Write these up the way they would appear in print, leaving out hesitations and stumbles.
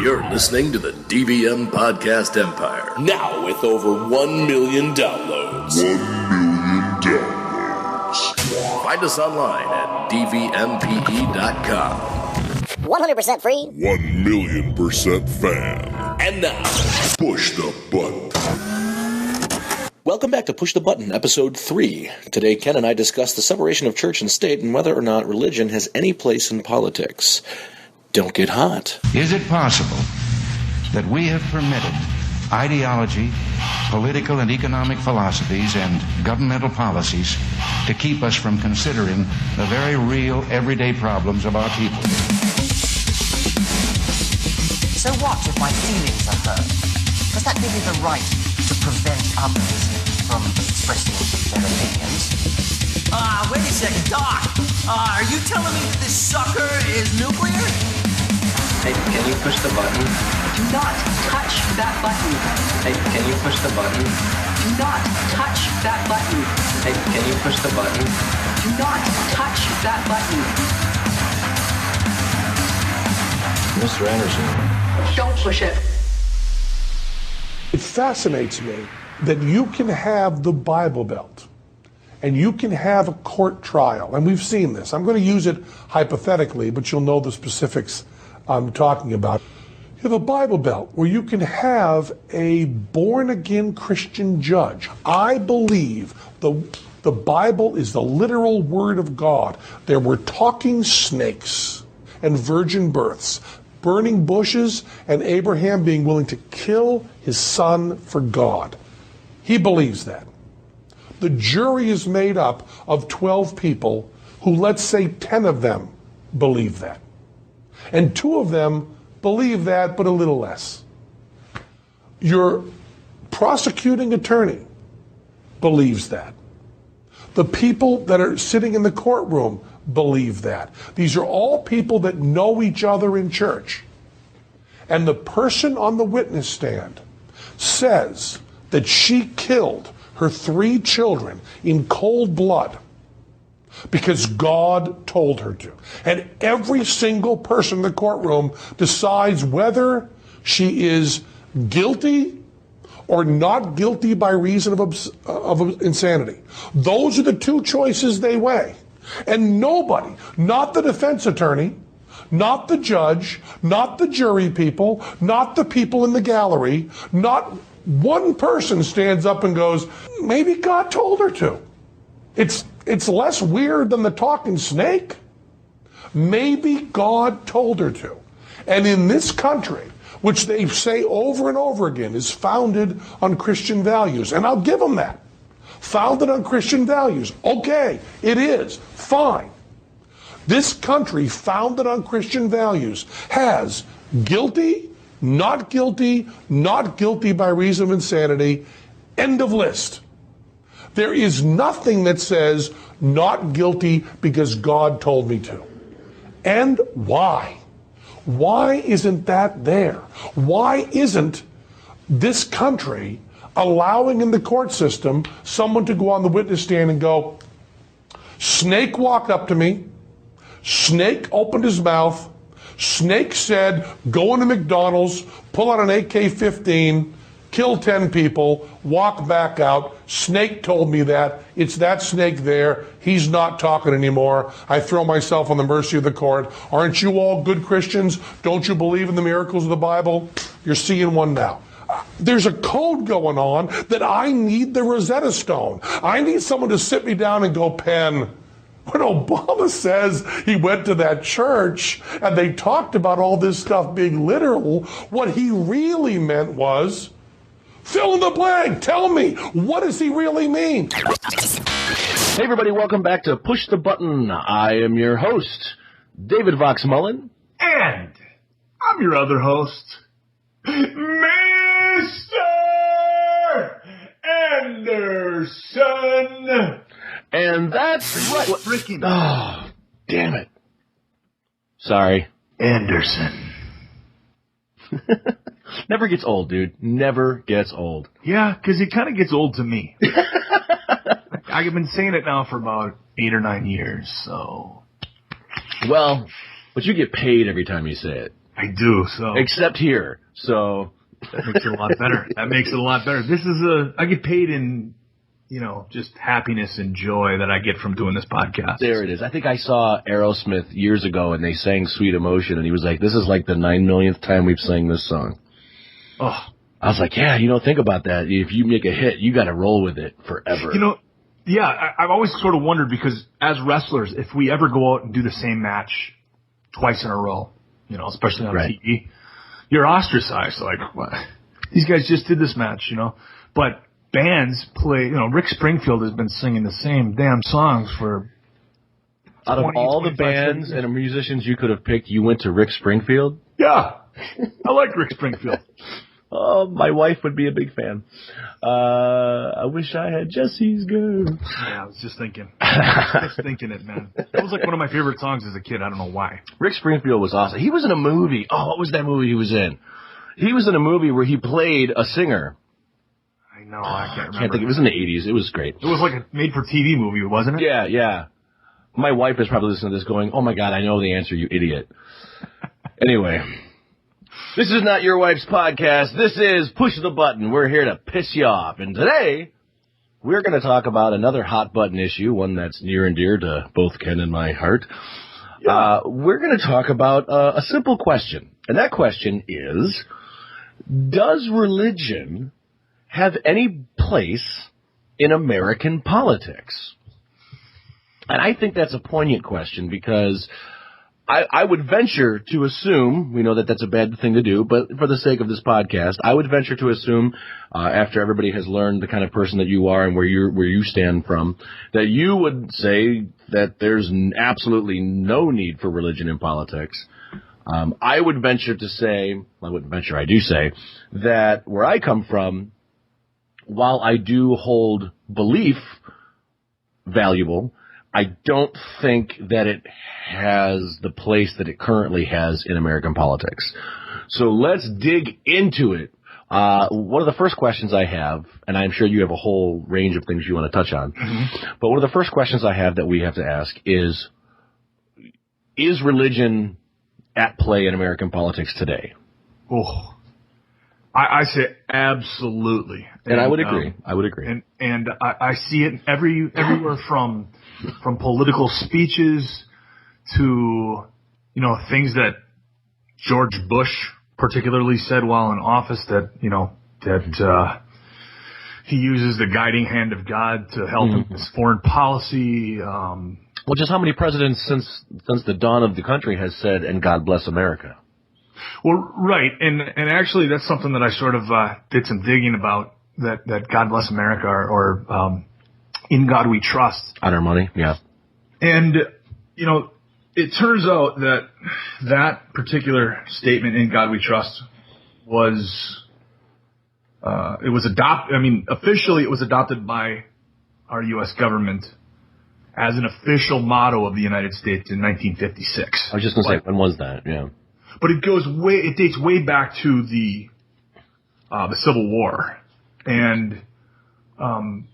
You're listening to the DVM Podcast Empire. Now with over 1 million downloads. 1 million downloads. Find us online at DVMPE.com. 100% free. 1,000,000% fan. And now, push the button. Welcome back to Push the Button, Episode 3. Today, Ken and I discuss the separation of church and state and whether or not religion has any place in politics. Don't get hot. Is it possible that we have permitted ideology, political and economic philosophies, and governmental policies to keep us from considering the very real, everyday problems of our people? So what if my feelings are hurt? Does that give me the right to prevent others from expressing their opinions? Wait a second, Doc. Are you telling me that this sucker is nuclear? Hey, can you push the button? Do not touch that button. Hey, can you push the button? Do not touch that button. Hey, can you push the button? Do not touch that button. Mr. Anderson. Don't push it. It fascinates me that you can have the Bible Belt and you can have a court trial, and we've seen this. I'm going to use it hypothetically, but you'll know the specifics I'm talking about. You have a Bible Belt where you can have a born-again Christian judge. I believe the Bible is the literal word of God. There were talking snakes and virgin births, burning bushes, and Abraham being willing to kill his son for God. He believes that. The jury is made up of 12 people who, let's say 10 of them, believe that. And 2 of them believe that, but a little less. Your prosecuting attorney believes that. The people that are sitting in the courtroom believe that. These are all people that know each other in church. And the person on the witness stand says that she killed her 3 children in cold blood because God told her to. And every single person in the courtroom decides whether she is guilty or not guilty by reason of insanity. Those are the 2 choices they weigh. And nobody, not the defense attorney, not the judge, not the jury people, not the people in the gallery, not one person stands up and goes, maybe God told her to. It's less weird than the talking snake. Maybe God told her to. And in this country, which they say over and over again is founded on Christian values, and I'll give them that. Founded on Christian values. Okay, it is. Fine. This country, founded on Christian values, has guilty, not guilty, not guilty by reason of insanity, end of list. There is nothing that says not guilty because God told me to. And why? Why isn't that there? Why isn't this country allowing in the court system someone to go on the witness stand and go, snake walked up to me, snake opened his mouth, snake said, go into McDonald's, pull out an AK-15, kill 10 people, walk back out, snake told me that, it's that snake there, he's not talking anymore, I throw myself on the mercy of the court. Aren't you all good Christians? Don't you believe in the miracles of the Bible? You're seeing one now. There's a code going on that I need the Rosetta Stone. I need someone to sit me down and go, Penn, when Obama says he went to that church and they talked about all this stuff being literal, what he really meant was, fill in the blank, tell me, what does he really mean? Hey everybody, welcome back to Push the Button. I am your host, David Vox Mullen. And I'm your other host, Mr. Anderson. And that's right. Freaking. Oh, damn it. Sorry. Anderson. Never gets old, dude. Never gets old. Yeah, because it kind of gets old to me. I've been saying it now for about 8 or 9 years, so. Well, but you get paid every time you say it. I do. So except here. So that makes it a lot better. That makes it a lot better. This is I get paid in, just happiness and joy that I get from doing this podcast. There it is. I think I saw Aerosmith years ago, and they sang Sweet Emotion, and he was like, this is like the 9 millionth time we've sang this song. Oh. I was like, yeah, think about that. If you make a hit, you got to roll with it forever. Yeah, I've always sort of wondered, because as wrestlers, if we ever go out and do the same match twice in a row, especially on TV, you're ostracized. Like, what? These guys just did this match, But bands play, Rick Springfield has been singing the same damn songs for out of all the bands and musicians you could have picked, you went to Rick Springfield? Yeah. I like Rick Springfield. Oh, my wife would be a big fan. I wish I had Jesse's girl. Yeah, I was just thinking. It, man. That was like one of my favorite songs as a kid. I don't know why. Rick Springfield was awesome. He was in a movie. Oh, what was that movie he was in? He was in a movie where he played a singer. I know. I can't remember. I can't think. It was in the 80s. It was great. It was like a made-for-TV movie, wasn't it? Yeah. My wife is probably listening to this going, oh, my God, I know the answer, you idiot. Anyway. This is not your wife's podcast. This is Push the Button. We're here to piss you off. And today, we're going to talk about another hot button issue, one that's near and dear to both Ken and my heart. Yeah. We're going to talk about a simple question. And that question is, does religion have any place in American politics? And I think that's a poignant question, because I would venture to assume, we know that that's a bad thing to do, but for the sake of this podcast, I would venture to assume, after everybody has learned the kind of person that you are and where you stand from, that you would say that there's absolutely no need for religion in politics. I would venture to say, I do say, that where I come from, while I do hold belief valuable, I don't think that it has the place that it currently has in American politics. So let's dig into it. One of the first questions I have, and I'm sure you have a whole range of things you want to touch on, but one of the first questions I have that we have to ask is religion at play in American politics today? Oh, I say absolutely. And I would agree. And I see it everywhere from political speeches to, things that George Bush particularly said while in office, that he uses the guiding hand of God to help in his foreign policy. Well, just how many presidents since the dawn of the country has said, "And God bless America"? Well, right. And actually that's something that I sort of did some digging about, that God bless America or In God We Trust. On our money, yeah. And, it turns out that particular statement, In God We Trust, officially it was adopted by our U.S. government as an official motto of the United States in 1956. I was just going to say, when was that? Yeah. But it dates way back to the Civil War. And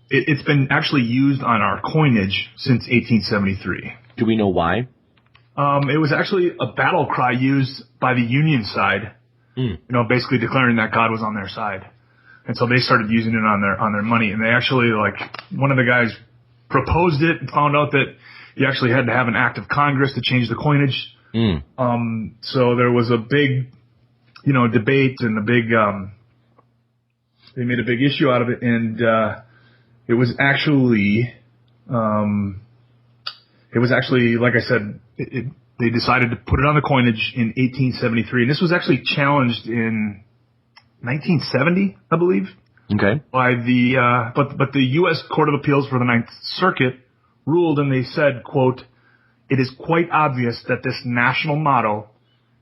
it's been actually used on our coinage since 1873. Do we know why? It was actually a battle cry used by the Union side, basically declaring that God was on their side. And so they started using it on their money. And they actually, one of the guys proposed it and found out that you actually had to have an act of Congress to change the coinage. So there was a big, debate and they made a big issue out of it. And it was actually, like I said, they decided to put it on the coinage in 1873. And this was actually challenged in 1970, I believe. Okay. By but the U.S. Court of Appeals for the Ninth Circuit ruled, and they said, quote, "It is quite obvious that this national motto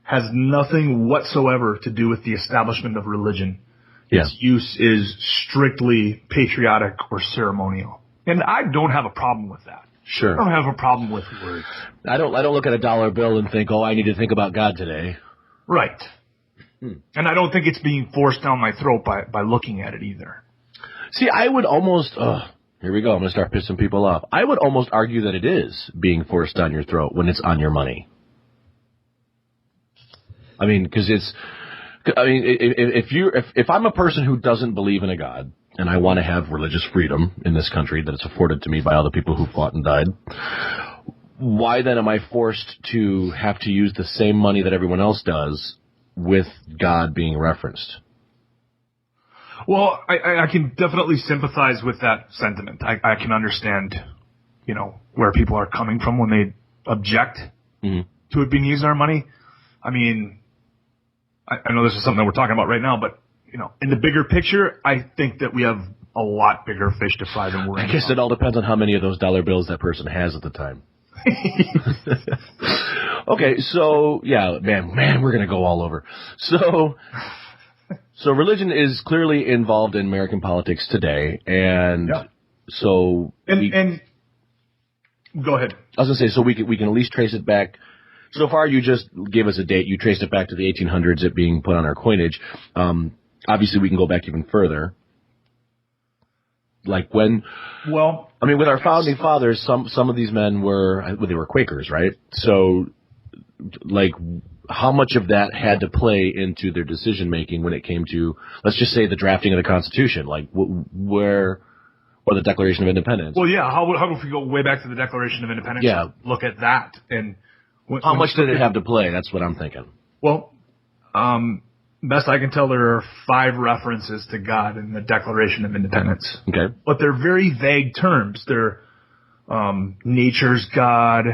has nothing whatsoever to do with the establishment of religion. Yeah. Its use is strictly patriotic or ceremonial." And I don't have a problem with that. Sure. I don't have a problem with words. I don't look at a dollar bill and think, I need to think about God today. Right. And I don't think it's being forced down my throat by looking at it either. See, I would almost, here we go, I'm going to start pissing people off. I would almost argue that it is being forced down your throat when it's on your money. I mean, because if I'm a person who doesn't believe in a God and I want to have religious freedom in this country that it's afforded to me by all the people who fought and died, why then am I forced to have to use the same money that everyone else does with God being referenced? Well, I can definitely sympathize with that sentiment. I can understand, where people are coming from when they object to it being used our money. I mean, I know this is something that we're talking about right now, but, in the bigger picture, I think that we have a lot bigger fish to fry than we're in. I guess it all depends on how many of those dollar bills that person has at the time. Okay, so, yeah, man, we're going to go all over. So religion is clearly involved in American politics today, and so... And go ahead. I was going to say, so we can at least trace it back. So far, you just gave us a date. You traced it back to the 1800s, it being put on our coinage. Obviously, we can go back even further. Like when... Well... I mean, with our founding fathers, some of these men they were Quakers, right? So, like, how much of that had to play into their decision-making when it came to, let's just say, the drafting of the Constitution? Like, or the Declaration of Independence? Well, yeah. How if we go way back to the Declaration of Independence? Yeah. Look at that. And how much did it have to play? That's what I'm thinking. Well, best I can tell, there are 5 references to God in the Declaration of Independence. Okay. But they're very vague terms. They're nature's God,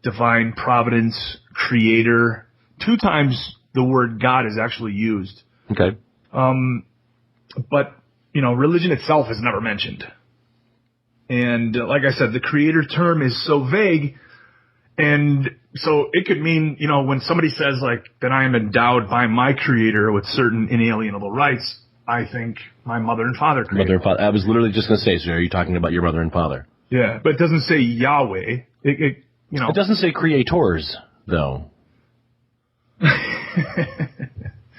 divine providence, creator. 2 times the word God is actually used. Okay. But, religion itself is never mentioned. And like I said, the creator term is so vague. And so it could mean, when somebody says, like, that I am endowed by my creator with certain inalienable rights, I think my mother and father created. Mother and father. I was literally just going to say, so are you talking about your mother and father? Yeah, but it doesn't say Yahweh. It doesn't say creators, though.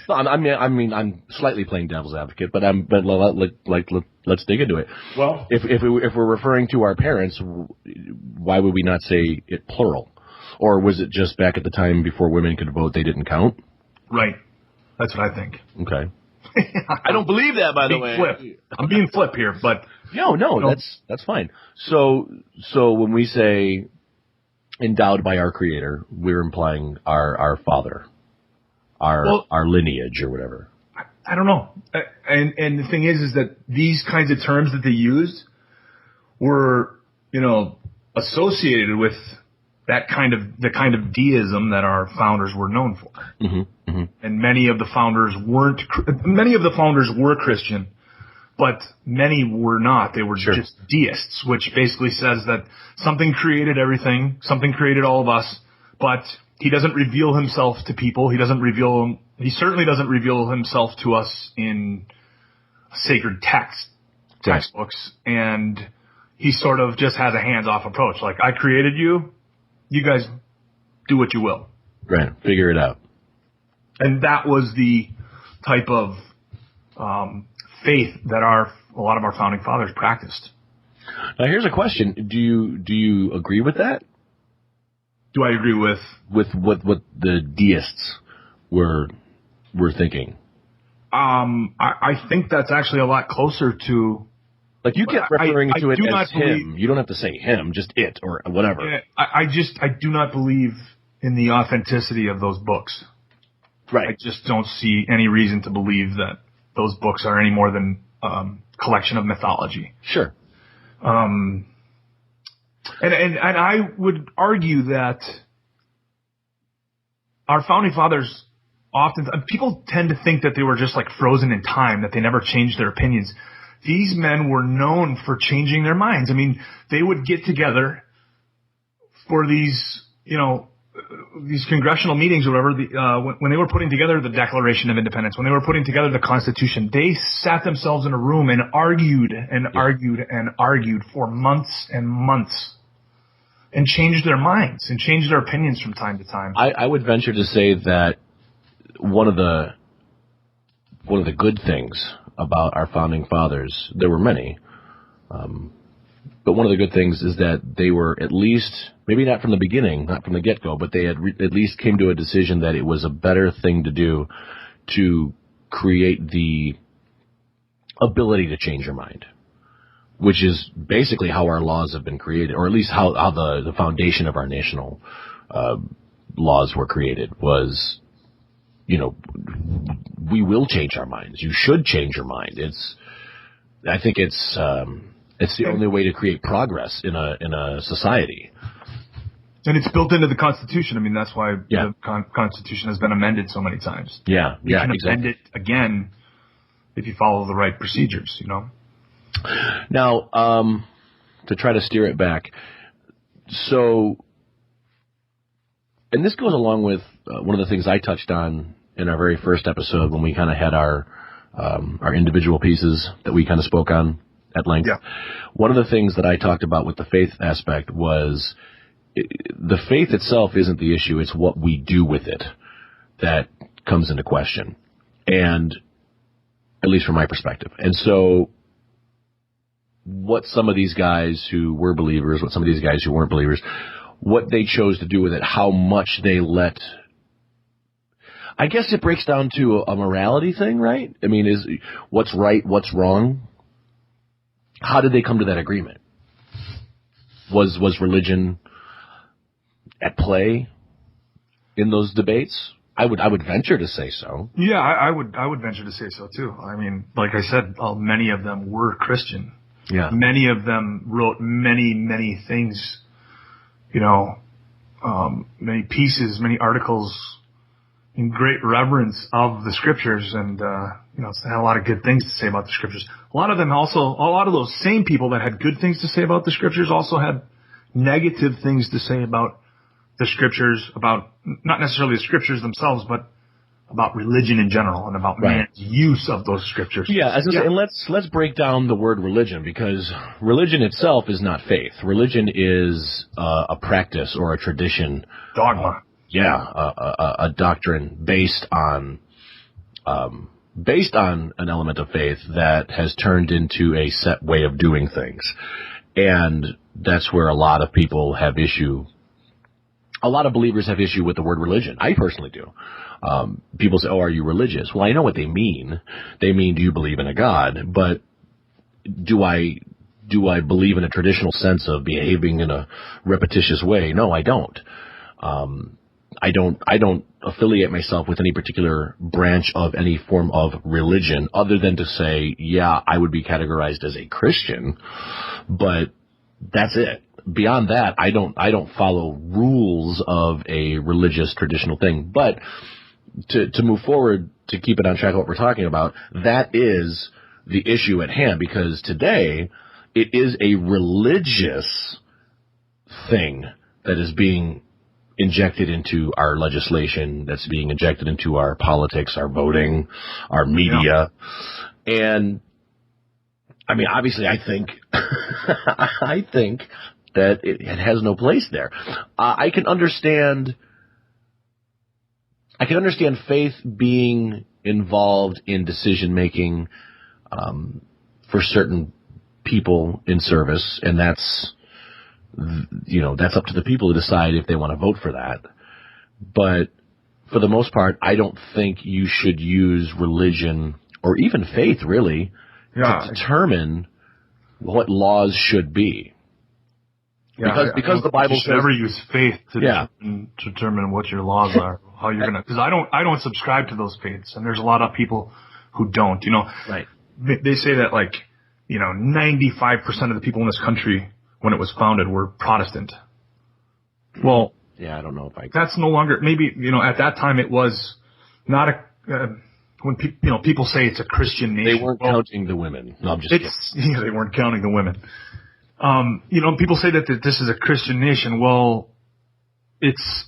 No, I mean, I'm slightly playing devil's advocate, but let's dig into it. Well, if we're referring to our parents, why would we not say it plural? Or was it just back at the time before women could vote, they didn't count? Right. That's what I think. Okay. I don't believe that, by the way. I'm being flip here, but no, that's fine. So when we say endowed by our creator, we're implying our father. Our lineage or whatever. I don't know. And the thing is that these kinds of terms that they used were, associated with the kind of deism that our founders were known for. Mm-hmm, mm-hmm. And many of the founders were Christian, but many were not. They were just deists, which basically says that something created everything, something created all of us, but he doesn't reveal himself to people. He certainly doesn't reveal himself to us in sacred textbooks. And he sort of just has a hands-off approach. Like, I created you. You guys do what you will. Right. Figure it out. And that was the type of faith that a lot of our founding fathers practiced. Now, here's a question. Do you agree with that? Do I agree with what the deists were thinking? I think that's actually a lot closer to. Like, you kept referring to it as him. You don't have to say him, just it or whatever. I do not believe in the authenticity of those books. Right. I just don't see any reason to believe that those books are any more than collection of mythology. Sure. And I would argue that our founding fathers people tend to think that they were just like frozen in time, that they never changed their opinions. These men were known for changing their minds. I mean, they would get together for these, these congressional meetings or whatever, when they were putting together the Declaration of Independence, when they were putting together the Constitution, they sat themselves in a room and argued and argued and argued for months and months and changed their minds and changed their opinions from time to time. I would venture to say that one of the good things about our founding fathers, there were many, But one of the good things is that they were at least, maybe not from the beginning, not from the get-go, but they had at least came to a decision that it was a better thing to do to create the ability to change your mind, which is basically how our laws have been created, or at least how the foundation of our national laws were created was, we will change our minds. You should change your mind. I think it's the only way to create progress in a society. And it's built into the Constitution. I mean, that's why the Constitution has been amended so many times. Yeah, you can exactly. amend it again if you follow the right procedures, Now, to try to steer it back, and this goes along with one of the things I touched on in our very first episode when we kind of had our individual pieces that we kind of spoke on at length. Yeah. One of the things that I talked about with the faith aspect was the faith itself isn't the issue. It's what we do with it that comes into question. And at least from my perspective. And so what some of these guys who were believers, what some of these guys who weren't believers, what they chose to do with it, how much they let, I guess it breaks down to a morality thing, right? I mean, is what's right, what's wrong? How did they come to that agreement? Was religion at play in those debates? I would venture to say so. Yeah, I would venture to say so too. I mean, like I said, many of them were Christian. Yeah. Many of them wrote many things, many pieces, many articles in great reverence of the scriptures, and had a lot of good things to say about the scriptures. A lot of those same people that had good things to say about the scriptures also had negative things to say about the scriptures, about not necessarily the scriptures themselves, but about religion in general and about man's use of those scriptures. Yeah, as I say, and let's break down the word religion, because religion itself is not faith. Religion is a practice or a tradition, dogma. A doctrine based on an element of faith that has turned into a set way of doing things, and that's where a lot of people have issue. A lot of believers have issue with the word religion. I personally do. People say, "Oh, are you religious?" Well, I know what they mean. They mean, do you believe in a God? But do I believe in a traditional sense of behaving in a repetitious way? No, I don't. I don't affiliate myself with any particular branch of any form of religion, other than to say, yeah, I would be categorized as a Christian, but that's it. Beyond that, I don't follow rules of a religious traditional thing. But to move forward, to keep it on track of what we're talking about, that is the issue at hand, because today it is a religious thing that is being injected into our legislation, that's being injected into our politics, our voting, our media. Yeah. And I mean, obviously I think that it has no place there. I can understand faith being involved in decision making for certain people in service, and that's up to the people to decide if they want to vote for that. But for the most part, I don't think you should use religion or even faith really to determine what laws should be. Yeah, because the Bible says never use faith to determine what your laws are, how you're gonna. Because I don't subscribe to those faiths, and there's a lot of people who don't. Right? They say that 95% of the people in this country, when it was founded, were Protestant. Well, yeah, I don't know if that's no longer, maybe, at that time it was not when people say it's a Christian nation. They weren't counting the women. No, I'm just kidding. Yeah, they weren't counting the women. People say that this is a Christian nation. Well, it's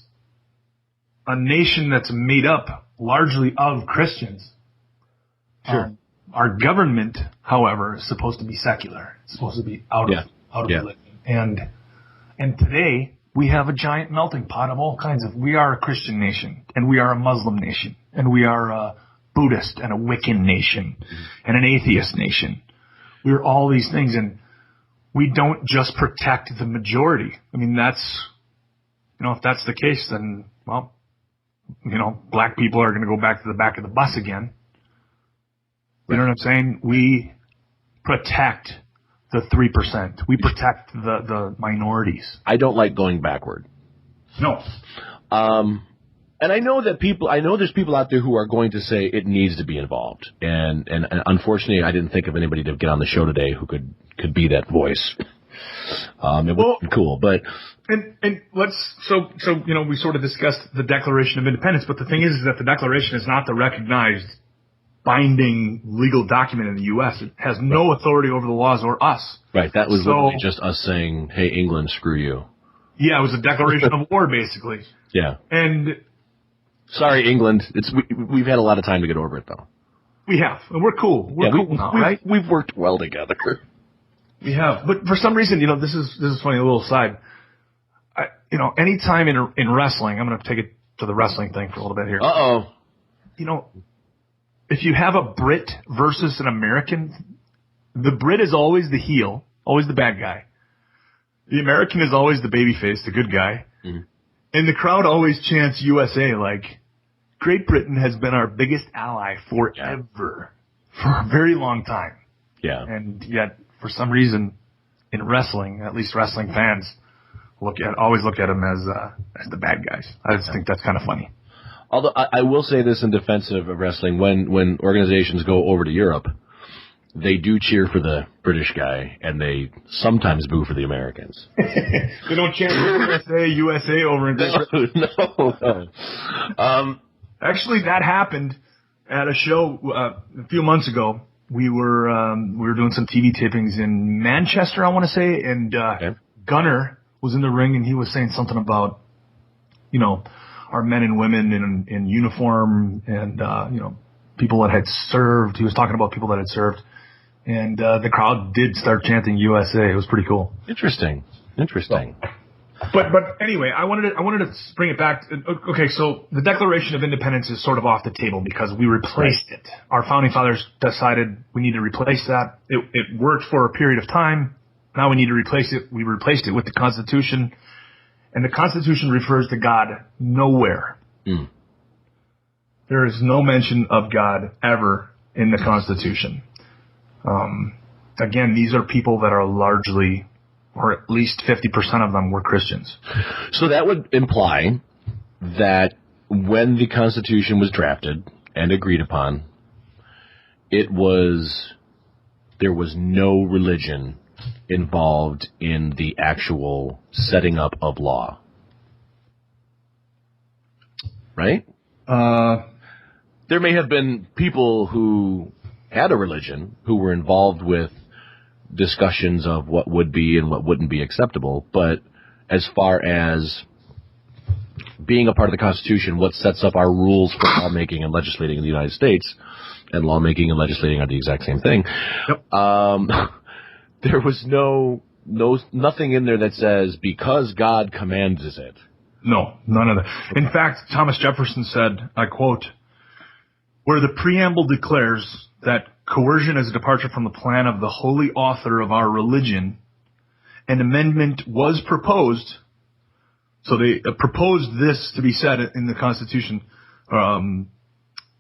a nation that's made up largely of Christians. Sure. Our government, however, is supposed to be secular. It's supposed to be out of religion. And today we have a giant melting pot of all kinds of. We are a Christian nation, and we are a Muslim nation, and we are a Buddhist and a Wiccan nation, and an atheist nation. We're all these things, and we don't just protect the majority. I mean, that's, if that's the case, then, well, black people are going to go back to the back of the bus again. You know what I'm saying? We protect the 3%. We protect the minorities. I don't like going backward. No. And I know there's people out there who are going to say it needs to be involved. And unfortunately, I didn't think of anybody to get on the show today who could be that voice. It would be cool, but. And let's, we sort of discussed the Declaration of Independence, but the thing is that the Declaration is not the recognized binding legal document in the U.S. It has no authority over the laws or us. Right. That was literally just us saying, hey, England, screw you. Yeah, it was a declaration of war, basically. Yeah. And sorry, England. We've had a lot of time to get over it, though. We have, and we're cool. We're cool now, right? We've worked well together. We have, but for some reason, this is funny. A little side. Anytime in wrestling, I'm going to take it to the wrestling thing for a little bit here. If you have a Brit versus an American, the Brit is always the heel, always the bad guy. The American is always the babyface, the good guy. Mm-hmm. And the crowd always chants USA, like, Great Britain has been our biggest ally forever, for a very long time. Yeah. And yet, for some reason, in wrestling, at least wrestling fans, always look at them as the bad guys. I just think that's kind of funny. Although I will say this in defense of wrestling, when organizations go over to Europe, they do cheer for the British guy, and they sometimes boo for the Americans. They don't chant USA over in Great Britain. No. Actually, that happened at a show a few months ago. We were doing some TV tapings in Manchester, I want to say, and Gunner was in the ring, and he was saying something about, our men and women in uniform and, people that had served. He was talking about people that had served. And the crowd did start chanting USA. It was pretty cool. Interesting. But anyway, I wanted to bring it back. Okay, so the Declaration of Independence is sort of off the table because we replaced it. Our founding fathers decided we need to replace that. It worked for a period of time. Now we need to replace it. We replaced it with the Constitution. And the Constitution refers to God nowhere. Mm. There is no mention of God ever in the Constitution. Again, these are people that are largely, or at least 50% of them, were Christians. So that would imply that when the Constitution was drafted and agreed upon, there was no religion involved in the actual setting up of law. Right? There may have been people who had a religion who were involved with discussions of what would be and what wouldn't be acceptable, but as far as being a part of the Constitution, what sets up our rules for lawmaking and legislating in the United States, and lawmaking and legislating are the exact same thing. Yep. There was nothing in there that says because God commands it. No, none of that. In fact, Thomas Jefferson said, I quote, "Where the preamble declares that coercion is a departure from the plan of the holy author of our religion, an amendment was proposed." So they proposed this to be said in the Constitution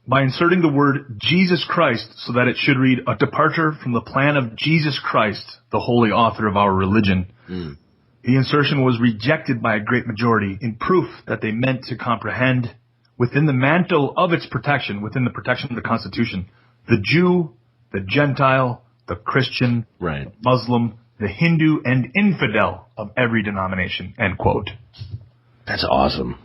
by inserting the word Jesus Christ so that it should read, "A departure from the plan of Jesus Christ, the holy author of our religion." Mm. The insertion was rejected by a great majority in proof that they meant to comprehend within the mantle of its protection, within the protection of the Constitution, the Jew, the Gentile, the Christian, right, the Muslim, the Hindu, and infidel of every denomination, end quote. That's awesome.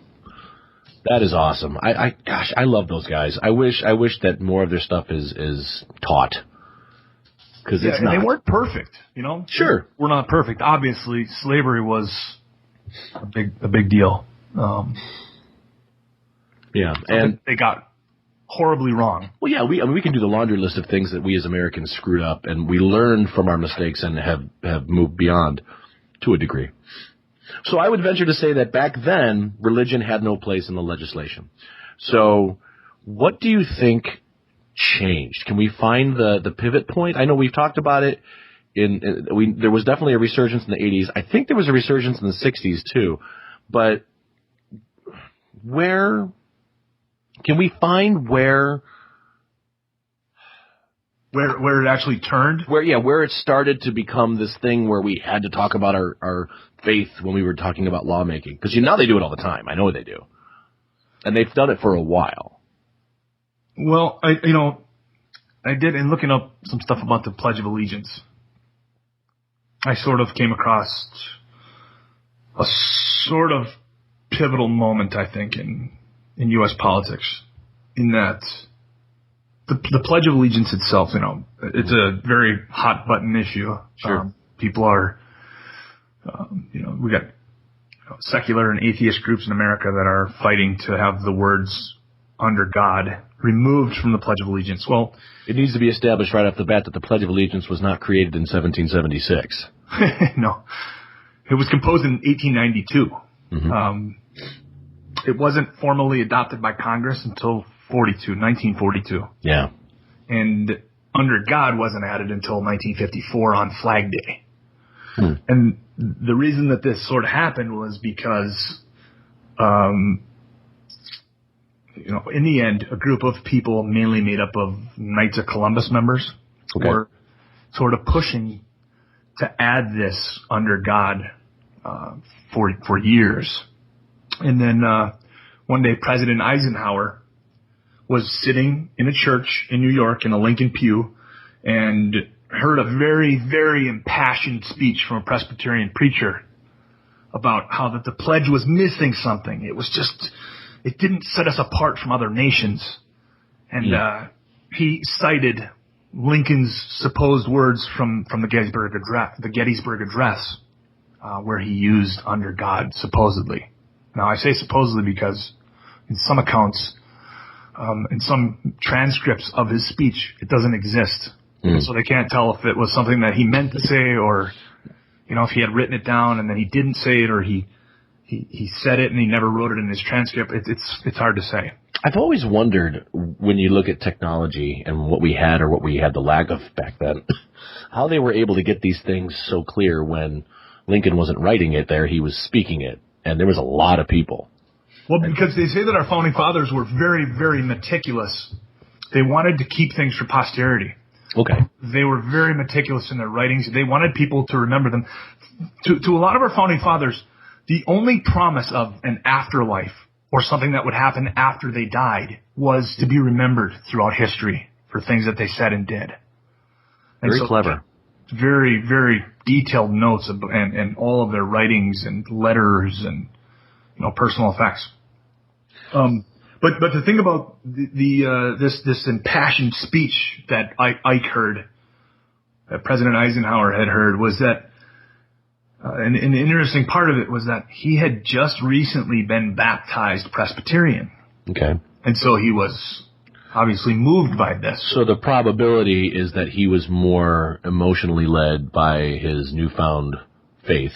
That is awesome. I love those guys. I wish that more of their stuff is taught. Because it's not. They weren't perfect, Sure. We're not perfect. Obviously, slavery was a big deal. And they got horribly wrong. Well, yeah, we can do the laundry list of things that we as Americans screwed up, and we learned from our mistakes and have moved beyond to a degree. So I would venture to say that back then, religion had no place in the legislation. So what do you think changed? Can we find the pivot point? I know we've talked about it there was definitely a resurgence in the 80s. I think there was a resurgence in the 60s too. But where can we find where it actually turned? Where it started to become this thing where we had to talk about our faith when we were talking about lawmaking. Because they do it all the time. I know they do. And they've done it for a while. Well, I did, in looking up some stuff about the Pledge of Allegiance, I sort of came across a sort of pivotal moment, I think, in U.S. politics, in that the Pledge of Allegiance itself, it's a very hot button issue. Sure. People are, we got secular and atheist groups in America that are fighting to have the words "under God" removed from the Pledge of Allegiance. Well, it needs to be established right off the bat that the Pledge of Allegiance was not created in 1776. No. It was composed in 1892. Mm-hmm. It wasn't formally adopted by Congress until 1942. Yeah. And "under God" wasn't added until 1954 on Flag Day. Hmm. And the reason that this sort of happened was because, in the end, a group of people mainly made up of Knights of Columbus members were sort of pushing to add this "under God" for years. And then one day President Eisenhower was sitting in a church in New York in a Lincoln pew and heard a very, very impassioned speech from a Presbyterian preacher about how that the pledge was missing something. It didn't set us apart from other nations. And he cited Lincoln's supposed words from the Gettysburg Address, where he used "under God" supposedly. Now, I say supposedly because in some accounts, in some transcripts of his speech, it doesn't exist. So they can't tell if it was something that he meant to say, or if he had written it down and then he didn't say it, or he said it and he never wrote it in his transcript. It's hard to say. I've always wondered, when you look at technology and what we had or what we had the lack of back then, how they were able to get these things so clear when Lincoln wasn't writing it there, he was speaking it, and there was a lot of people. Well, because they say that our founding fathers were very, very meticulous. They wanted to keep things for posterity. Okay. They were very meticulous in their writings. They wanted people to remember them. To a lot of our founding fathers, the only promise of an afterlife or something that would happen after they died was to be remembered throughout history for things that they said and did. And very clever. Very, very detailed notes and all of their writings and letters and personal effects. But to think about this impassioned speech that Ike heard, that President Eisenhower had heard, was that, and the interesting part of it was that he had just recently been baptized Presbyterian. Okay. And so he was obviously moved by this. So the probability is that he was more emotionally led by his newfound faith.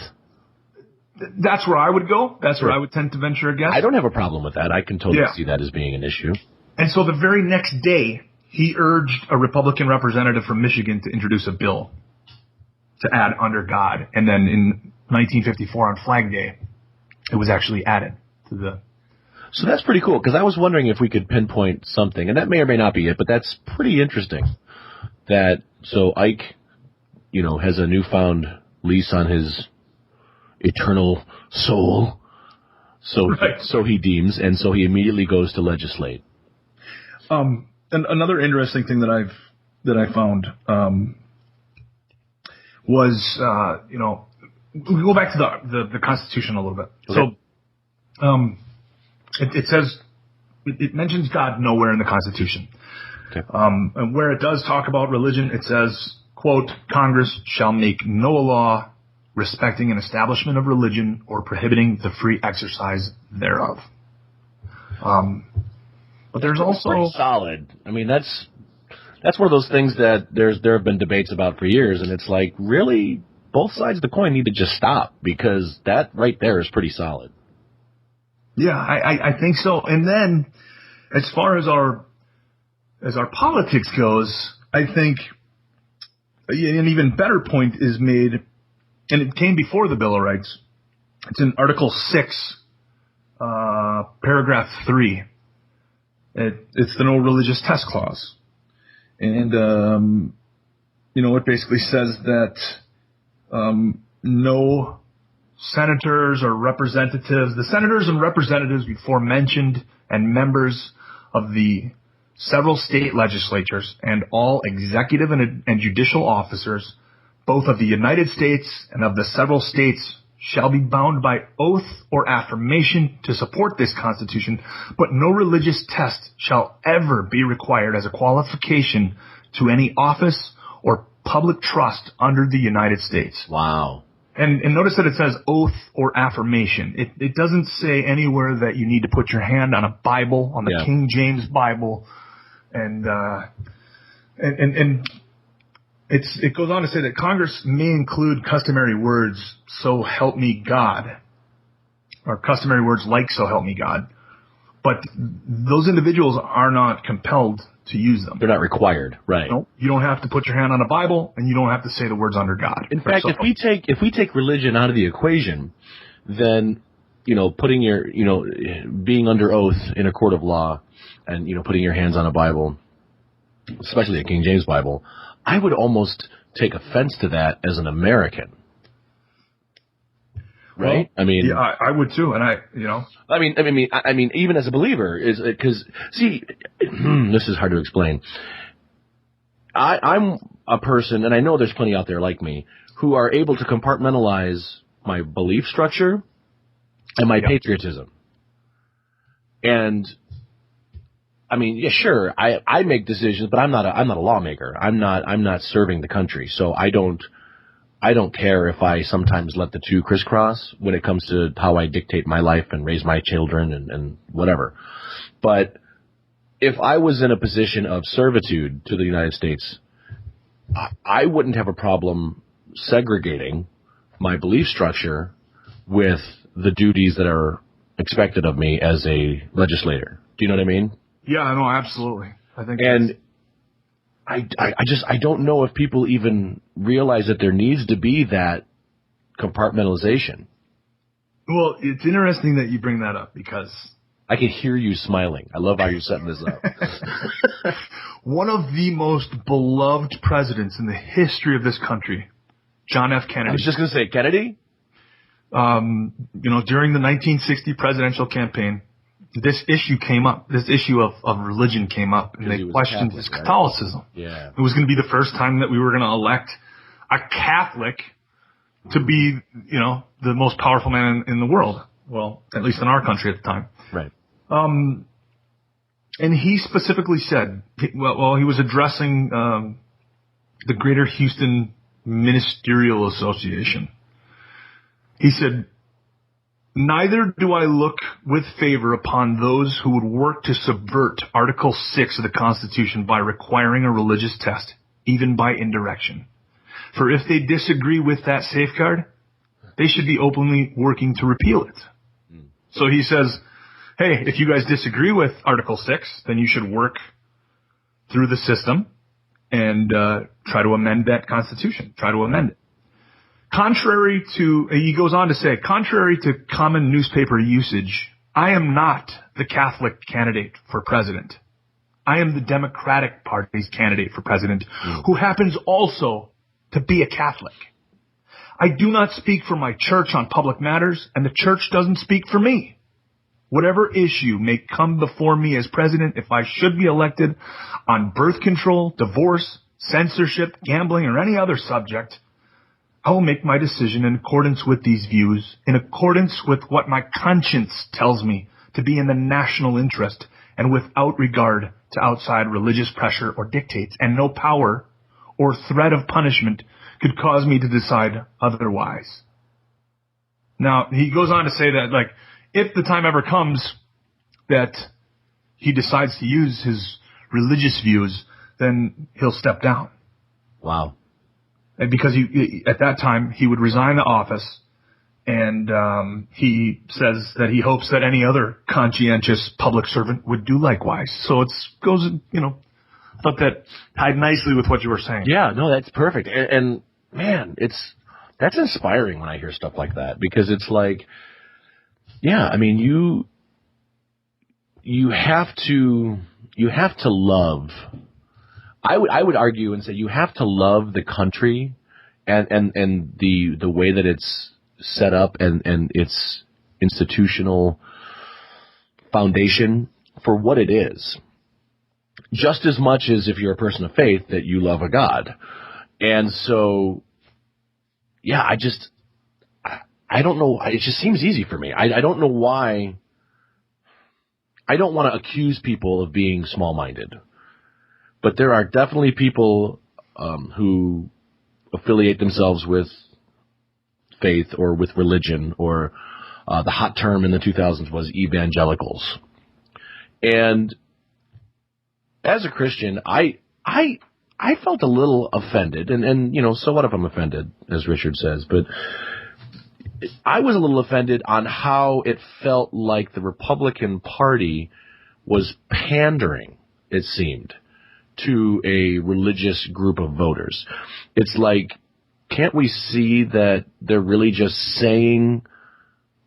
That's where I would go. That's where I would tend to venture a guess. I don't have a problem with that. I can totally see that as being an issue. And so the very next day, he urged a Republican representative from Michigan to introduce a bill to add "under God." And then in 1954 on Flag Day, it was actually added to the... So that's pretty cool, because I was wondering if we could pinpoint something, and that may or may not be it, but that's pretty interesting. So Ike, has a newfound lease on his eternal soul, so he deems, and so he immediately goes to legislate. And another interesting thing that I found was we go back to the Constitution a little bit. Okay. So it says it mentions God nowhere in the Constitution. Okay. And where it does talk about religion, it says, quote, "Congress shall make no law respecting an establishment of religion or prohibiting the free exercise thereof." But there's also pretty solid. I mean, that's one of those things that there have been debates about for years, and it's like, really, both sides of the coin need to just stop, because that right there is pretty solid. Yeah, I think so. And then, as far as our politics goes, I think an even better point is made, and it came before the Bill of Rights. It's in Article 6, Paragraph 3. It's the no religious test clause. And, it basically says that no senators or representatives, the senators and representatives before mentioned and members of the several state legislatures and all executive and judicial officers, both of the United States and of the several states, shall be bound by oath or affirmation to support this Constitution, but no religious test shall ever be required as a qualification to any office or public trust under the United States. Wow. And notice that it says oath or affirmation. It doesn't say anywhere that you need to put your hand on a Bible, on the King James Bible, and it goes on to say that Congress may include customary words, so help me God, or customary words like so help me God, but those individuals are not compelled to use them. They're not required, right? No, you don't have to put your hand on a Bible, and you don't have to say the words under God. In fact, if we take religion out of the equation, then putting your being under oath in a court of law, and putting your hands on a Bible, especially a King James Bible, I would almost take offense to that as an American. Right? Well, yeah, I would too, and I mean, even as a believer, is because see, this is hard to explain. I'm a person, and I know there's plenty out there like me who are able to compartmentalize my belief structure and my patriotism. And I mean, yeah, sure, I make decisions, but I'm not a lawmaker. I'm not serving the country, so I don't care if I sometimes let the two crisscross when it comes to how I dictate my life and raise my children and whatever. But if I was in a position of servitude to the United States, I wouldn't have a problem segregating my belief structure with the duties that are expected of me as a legislator. Do you know what I mean? Yeah, no, absolutely. I think and I don't know if people even realize that there needs to be that compartmentalization. Well, it's interesting that you bring that up because I can hear you smiling. I love how you're setting this up. One of the most beloved presidents in the history of this country, John F. Kennedy. I was just going to say Kennedy. During the 1960 presidential campaign, this issue came up. This issue of religion came up, and they questioned his Catholicism. Right? Yeah. It was going to be the first time that we were going to elect a Catholic to be, the most powerful man in the world. Well, at least in our country at the time. Right. And he specifically said, he was addressing the Greater Houston Ministerial Association. He said, "Neither do I look with favor upon those who would work to subvert Article 6 of the Constitution by requiring a religious test, even by indirection. For if they disagree with that safeguard, they should be openly working to repeal it." So he says, hey, if you guys disagree with Article 6, then you should work through the system and try to amend that Constitution, try to amend it. He goes on to say, contrary to common newspaper usage, I am not the Catholic candidate for president. I am the Democratic Party's candidate for president, who happens also to be a Catholic. I do not speak for my church on public matters, and the church doesn't speak for me. Whatever issue may come before me as president, if I should be elected on birth control, divorce, censorship, gambling, or any other subject, I will make my decision in accordance with these views, in accordance with what my conscience tells me to be in the national interest, and without regard to outside religious pressure or dictates, and no power or threat of punishment could cause me to decide otherwise. Now, he goes on to say that, if the time ever comes that he decides to use his religious views, then he'll step down. Wow. And because at that time, he would resign the office, and he says that he hopes that any other conscientious public servant would do likewise. So it goes, thought that tied nicely with what you were saying. Yeah, no, that's perfect. And man, that's inspiring when I hear stuff like that, because it's like, yeah, I mean, you have to love. I would argue and say you have to love the country and the way that it's set up and its institutional foundation for what it is, just as much as if you're a person of faith that you love a God. And so, yeah, I don't know. It just seems easy for me. I don't know why. I don't want to accuse people of being small-minded, but there are definitely people who affiliate themselves with faith or with religion, or the hot term in the 2000s was evangelicals. And as a Christian, I felt a little offended, and you know, so what if I'm offended, as Richard says, but I was a little offended on how it felt like the Republican Party was pandering, it seemed, to a religious group of voters. It's like, can't we see that they're really just saying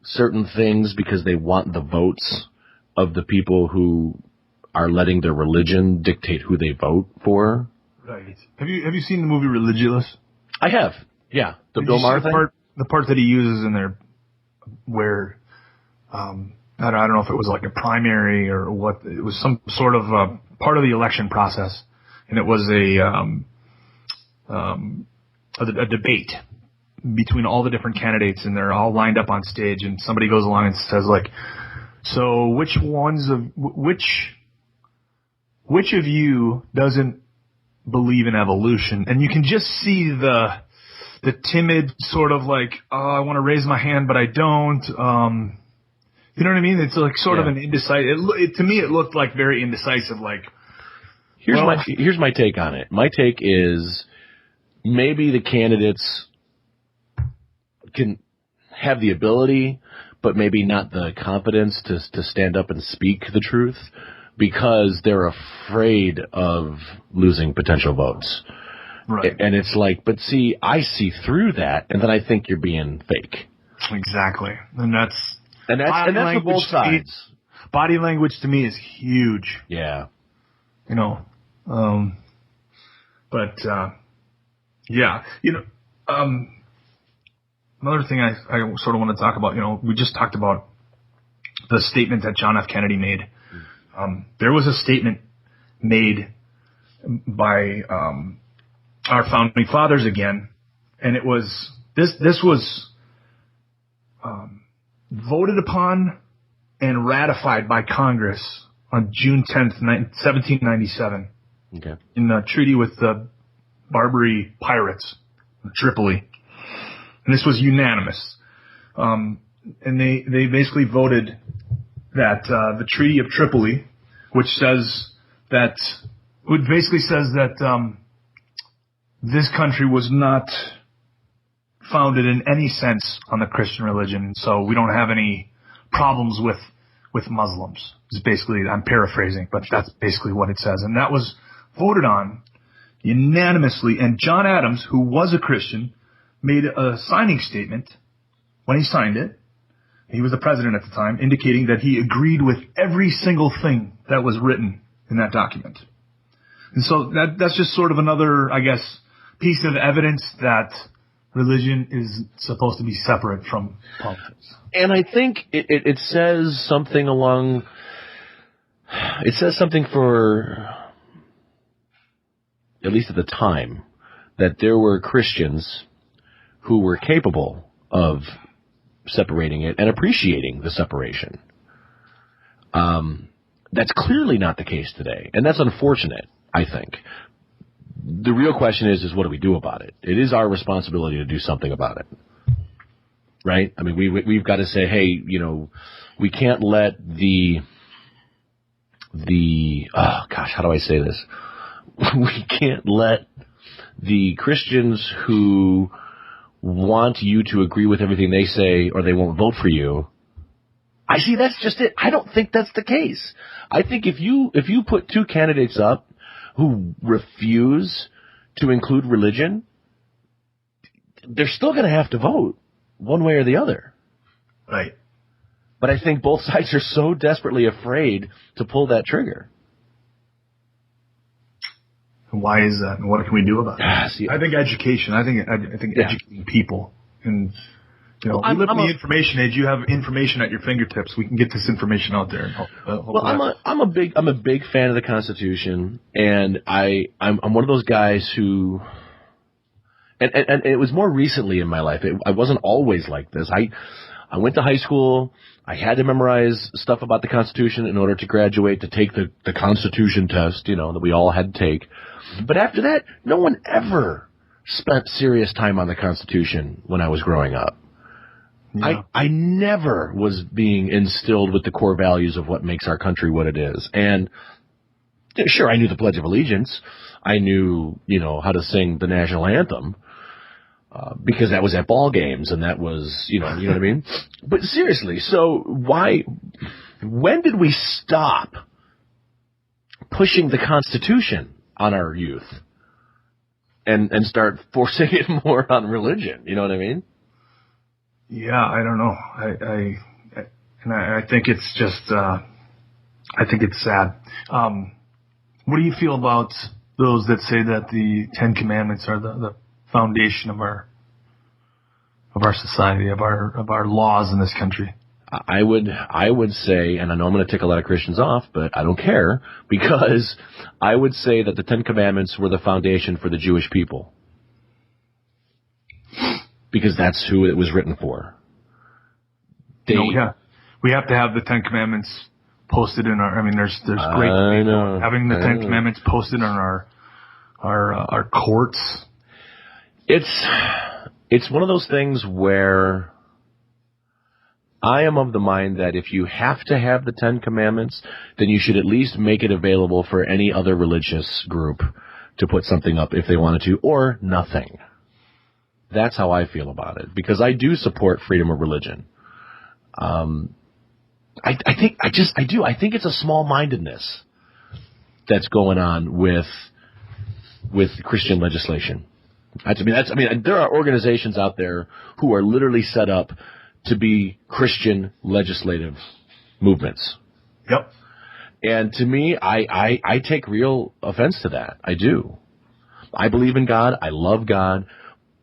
certain things because they want the votes of the people who are letting their religion dictate who they vote for? Right. Have you seen the movie Religulous? I have. Yeah. The Bill Maher thing? The part that he uses in there where, I don't know if it was like a primary or what, it was some sort of part of the election process, and it was a debate between all the different candidates, and they're all lined up on stage, and somebody goes along and says like, so which of you doesn't believe in evolution? And you can just see the timid sort of like, oh, I want to raise my hand, but I don't. You know what I mean? It's like sort of an indecisive. To me, it looked like very indecisive. Like, here's my take on it. My take is maybe the candidates can have the ability, but maybe not the confidence to stand up and speak the truth, because they're afraid of losing potential votes. Right. And it's like, but see, I see through that, and then I think you're being fake. Exactly. And that's for both sides. Body language to me is huge. Yeah. You know, yeah. You know, another thing I sort of want to talk about, you know, we just talked about the statement that John F. Kennedy made. There was a statement made by our founding fathers again, and it was this was voted upon and ratified by Congress on June 10th, 1797. Okay. In a treaty with the Barbary pirates, Tripoli, and this was unanimous. And they basically voted that the Treaty of Tripoli, which basically says that this country was not founded in any sense on the Christian religion, so we don't have any problems with Muslims. It's basically, I'm paraphrasing, but that's basically what it says. And that was voted on unanimously, and John Adams, who was a Christian, made a signing statement when he signed it. He was the president at the time, indicating that he agreed with every single thing that was written in that document. And so that's just sort of another, I guess, piece of evidence that religion is supposed to be separate from politics. And I think it says something for, at least at the time, that there were Christians who were capable of separating it and appreciating the separation. That's clearly not the case today, and that's unfortunate, I think. The real question is what do we do about it? It is our responsibility to do something about it, right? I mean, we've got to say, hey, you know, we can't let how do I say this? We can't let the Christians who want you to agree with everything they say or they won't vote for you. I see, that's just it. I don't think that's the case. I think if you put two candidates up who refuse to include religion, they're still going to have to vote one way or the other. Right. But I think both sides are so desperately afraid to pull that trigger. Why is that? And what can we do about it? See, I think education. I think educating people. And, we live in the information age. You have information at your fingertips. We can get this information out there. And I'm a big fan of the Constitution, and I'm one of those guys who, and it was more recently in my life. I wasn't always like this. I went to high school. I had to memorize stuff about the Constitution in order to graduate, to take the Constitution test, that we all had to take. But after that, no one ever spent serious time on the Constitution when I was growing up. Yeah. I never was being instilled with the core values of what makes our country what it is. And sure, I knew the Pledge of Allegiance. I knew, how to sing the national anthem. Because that was at ball games, and that was, you know what I mean? But seriously, so when did we stop pushing the Constitution on our youth and start forcing it more on religion? You know what I mean? Yeah, I don't know. I think it's just, I think it's sad. What do you feel about those that say that the Ten Commandments are the foundation of our society, of our laws in this country? I would say, and I know I'm going to tick a lot of Christians off, but I don't care, because I would say that the Ten Commandments were the foundation for the Jewish people, because that's who it was written for. We have to have the Ten Commandments posted in our. I mean, there's great having the Ten Commandments posted on our courts. It's one of those things where I am of the mind that if you have to have the Ten Commandments, then you should at least make it available for any other religious group to put something up if they wanted to, or nothing. That's how I feel about it, because I do support freedom of religion. I think it's a small-mindedness that's going on with Christian legislation. There are organizations out there who are literally set up to be Christian legislative movements. Yep. And to me, I take real offense to that. I do. I believe in God. I love God,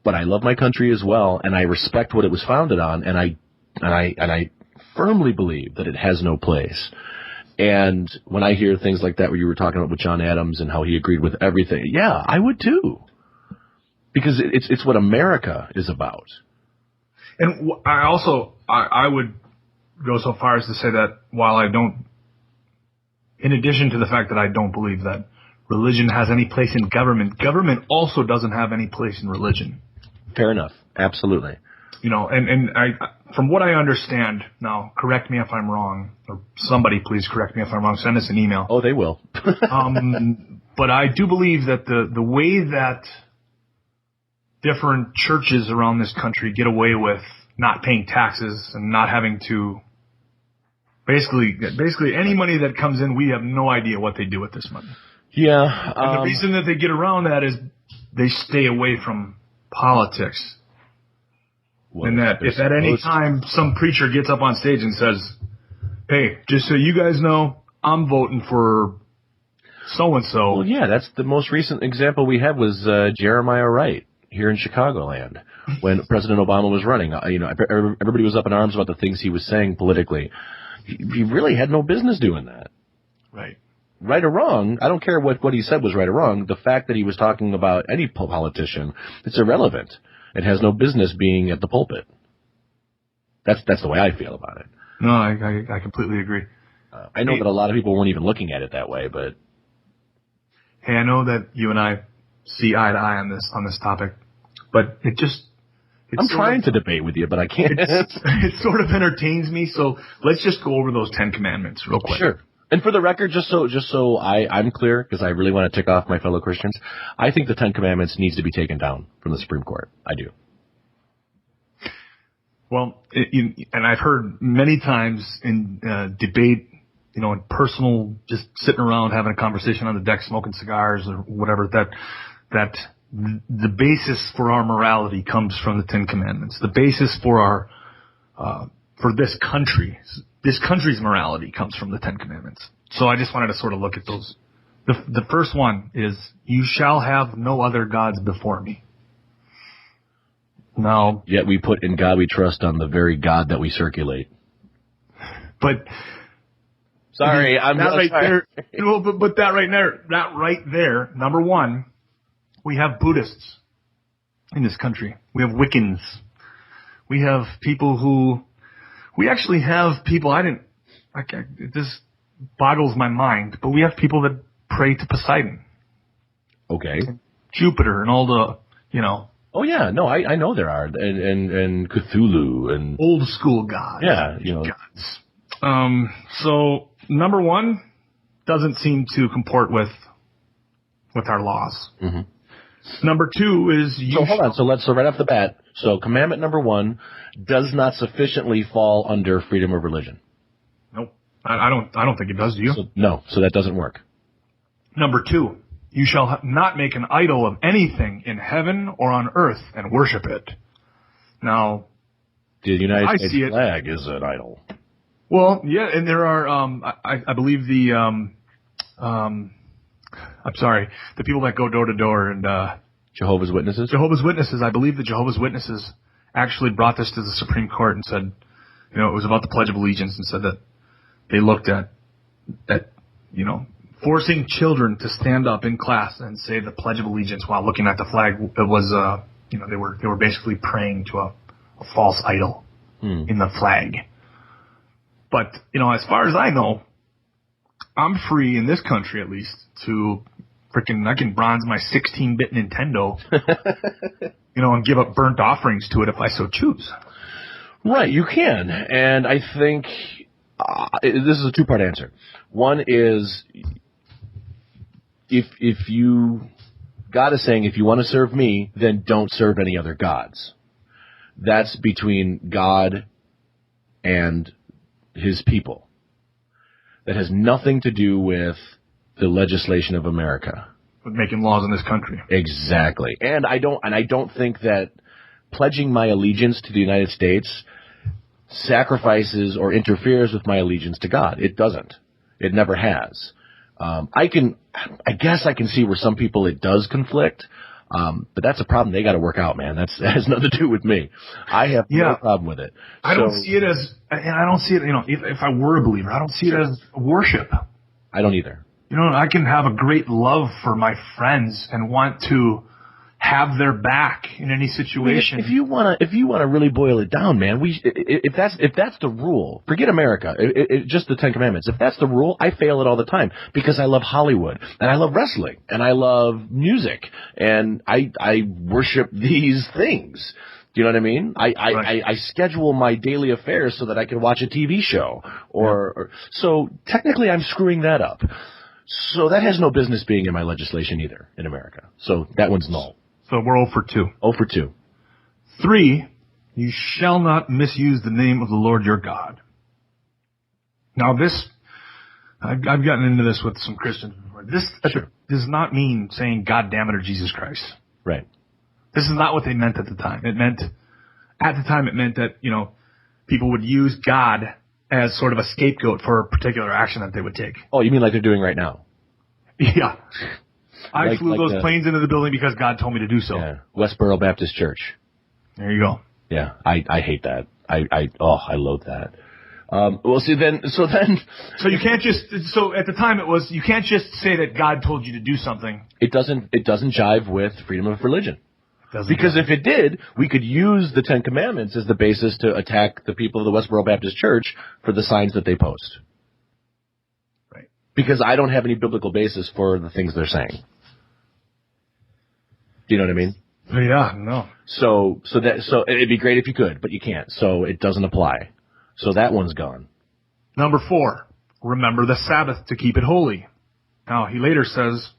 but I love my country as well, and I respect what it was founded on, and I firmly believe that it has no place. And when I hear things like that, where you were talking about with John Adams and how he agreed with everything, yeah, I would too. Because it's what America is about. And I would go so far as to say that while I don't, in addition to the fact that I don't believe that religion has any place in government, government also doesn't have any place in religion. Fair enough. Absolutely. And from what I understand, now correct me if I'm wrong, or somebody please correct me if I'm wrong, send us an email. Oh, they will. But I do believe that the way that different churches around this country get away with not paying taxes and not having to basically any money that comes in, we have no idea what they do with this money. Yeah. And the reason that they get around that is they stay away from politics. And that if at any time some preacher gets up on stage and says, hey, just so you guys know, I'm voting for so-and-so. Well, yeah, that's the most recent example we had was Jeremiah Wright here in Chicagoland when President Obama was running. Everybody was up in arms about the things he was saying politically. He really had no business doing that. Right. Right or wrong, I don't care what he said was right or wrong. The fact that he was talking about any politician, it's irrelevant. It has no business being at the pulpit. That's the way I feel about it. No, I completely agree. I know that a lot of people weren't even looking at it that way, but hey, I know that you and I see eye to eye on this topic, but I'm trying to debate with you, but I can't. It sort of entertains me, so let's just go over those 10 Commandments real quick. Sure. And for the record, just so I'm clear, because I really want to tick off my fellow Christians, I think the 10 Commandments needs to be taken down from the Supreme Court. I do. Well, and I've heard many times in debate in personal, just sitting around having a conversation on the deck, smoking cigars or whatever, that the basis for our morality comes from the Ten Commandments. The basis for for this country's morality comes from the Ten Commandments. So I just wanted to sort of look at those. The first one is, you shall have no other gods before me. Now, yet we put in God we trust on the very God that we circulate. But sorry, I'm that right sorry. there. But that right there, number one, we have Buddhists in this country. We have Wiccans. We have people this boggles my mind, but we have people that pray to Poseidon. Okay. Jupiter and all the, Oh yeah, no, I know there are, and Cthulhu and old school gods. Yeah, gods. So number one doesn't seem to comport with our laws. Mm-hmm. Number two is hold on. So right off the bat, so commandment number one does not sufficiently fall under freedom of religion. Nope, I don't think it does. Do you? So that doesn't work. Number two, you shall not make an idol of anything in heaven or on earth and worship it. Now, the United States flag is an idol. Well, yeah, and there are, I believe the people that go door to door and Jehovah's Witnesses. Jehovah's Witnesses. I believe the Jehovah's Witnesses actually brought this to the Supreme Court and said, it was about the Pledge of Allegiance, and said that they looked at forcing children to stand up in class and say the Pledge of Allegiance while looking at the flag. It was, they were basically praying to a false idol in the flag. But, as far as I know, I'm free in this country, at least, to I can bronze my 16-bit Nintendo, and give up burnt offerings to it if I so choose. Right, you can. And I think this is a two-part answer. One is, if you, God is saying, if you want to serve me, then don't serve any other gods. That's between God and his people. That has nothing to do with the legislation of America. With making laws in this country. Exactly. And I don't think that pledging my allegiance to the United States sacrifices or interferes with my allegiance to God. It doesn't. It never has. I guess I can see where some people it does conflict. But that's a problem they got to work out, man. That has nothing to do with me. I have no problem with it. I don't see it as, and I don't see it, if I were a believer, I don't see it as worship. I don't either. I can have a great love for my friends and want to have their back in any situation. If you want to really boil it down, man, if that's the rule, forget America, just the Ten Commandments. If that's the rule, I fail it all the time because I love Hollywood and I love wrestling and I love music and I worship these things. Do you know what I mean? I schedule my daily affairs so that I can watch a TV show so technically I'm screwing that up. So that has no business being in my legislation either in America. So that one's null. So we're 0 for 2. 0 for 2. 3, you shall not misuse the name of the Lord your God. Now this, I've gotten into this with some Christians before. This does not mean saying God damn it or Jesus Christ. Right. This is not what they meant at the time. It meant that, people would use God as sort of a scapegoat for a particular action that they would take. Oh, you mean like they're doing right now? Yeah. I flew those planes into the building because God told me to do so. Yeah. Westboro Baptist Church. There you go. Yeah, I hate that. I loathe that. So you can't just, so at the time it was, you can't just say that God told you to do something. It doesn't jive with freedom of religion. Because if it did, we could use the Ten Commandments as the basis to attack the people of the Westboro Baptist Church for the signs that they post. Right. Because I don't have any biblical basis for the things they're saying. Do you know what I mean? Yeah, no. So it'd be great if you could, but you can't. So it doesn't apply. So that one's gone. Number 4, remember the Sabbath to keep it holy. Now, he later says,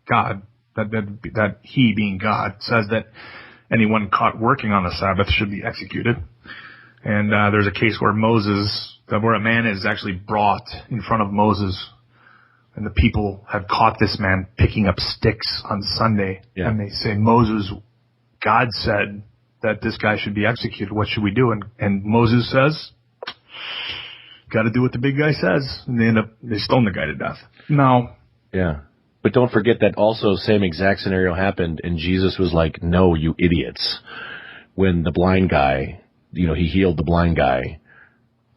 God, that he being God, says that anyone caught working on the Sabbath should be executed. And there's a case where where a man is actually brought in front of Moses, and the people have caught this man picking up sticks on Sunday. Yeah. And they say, Moses, God said that this guy should be executed. What should we do? And Moses says, got to do what the big guy says. And they stone the guy to death. Now, yeah. But don't forget that also same exact scenario happened, and Jesus was like, no, you idiots. When the blind guy, he healed the blind guy,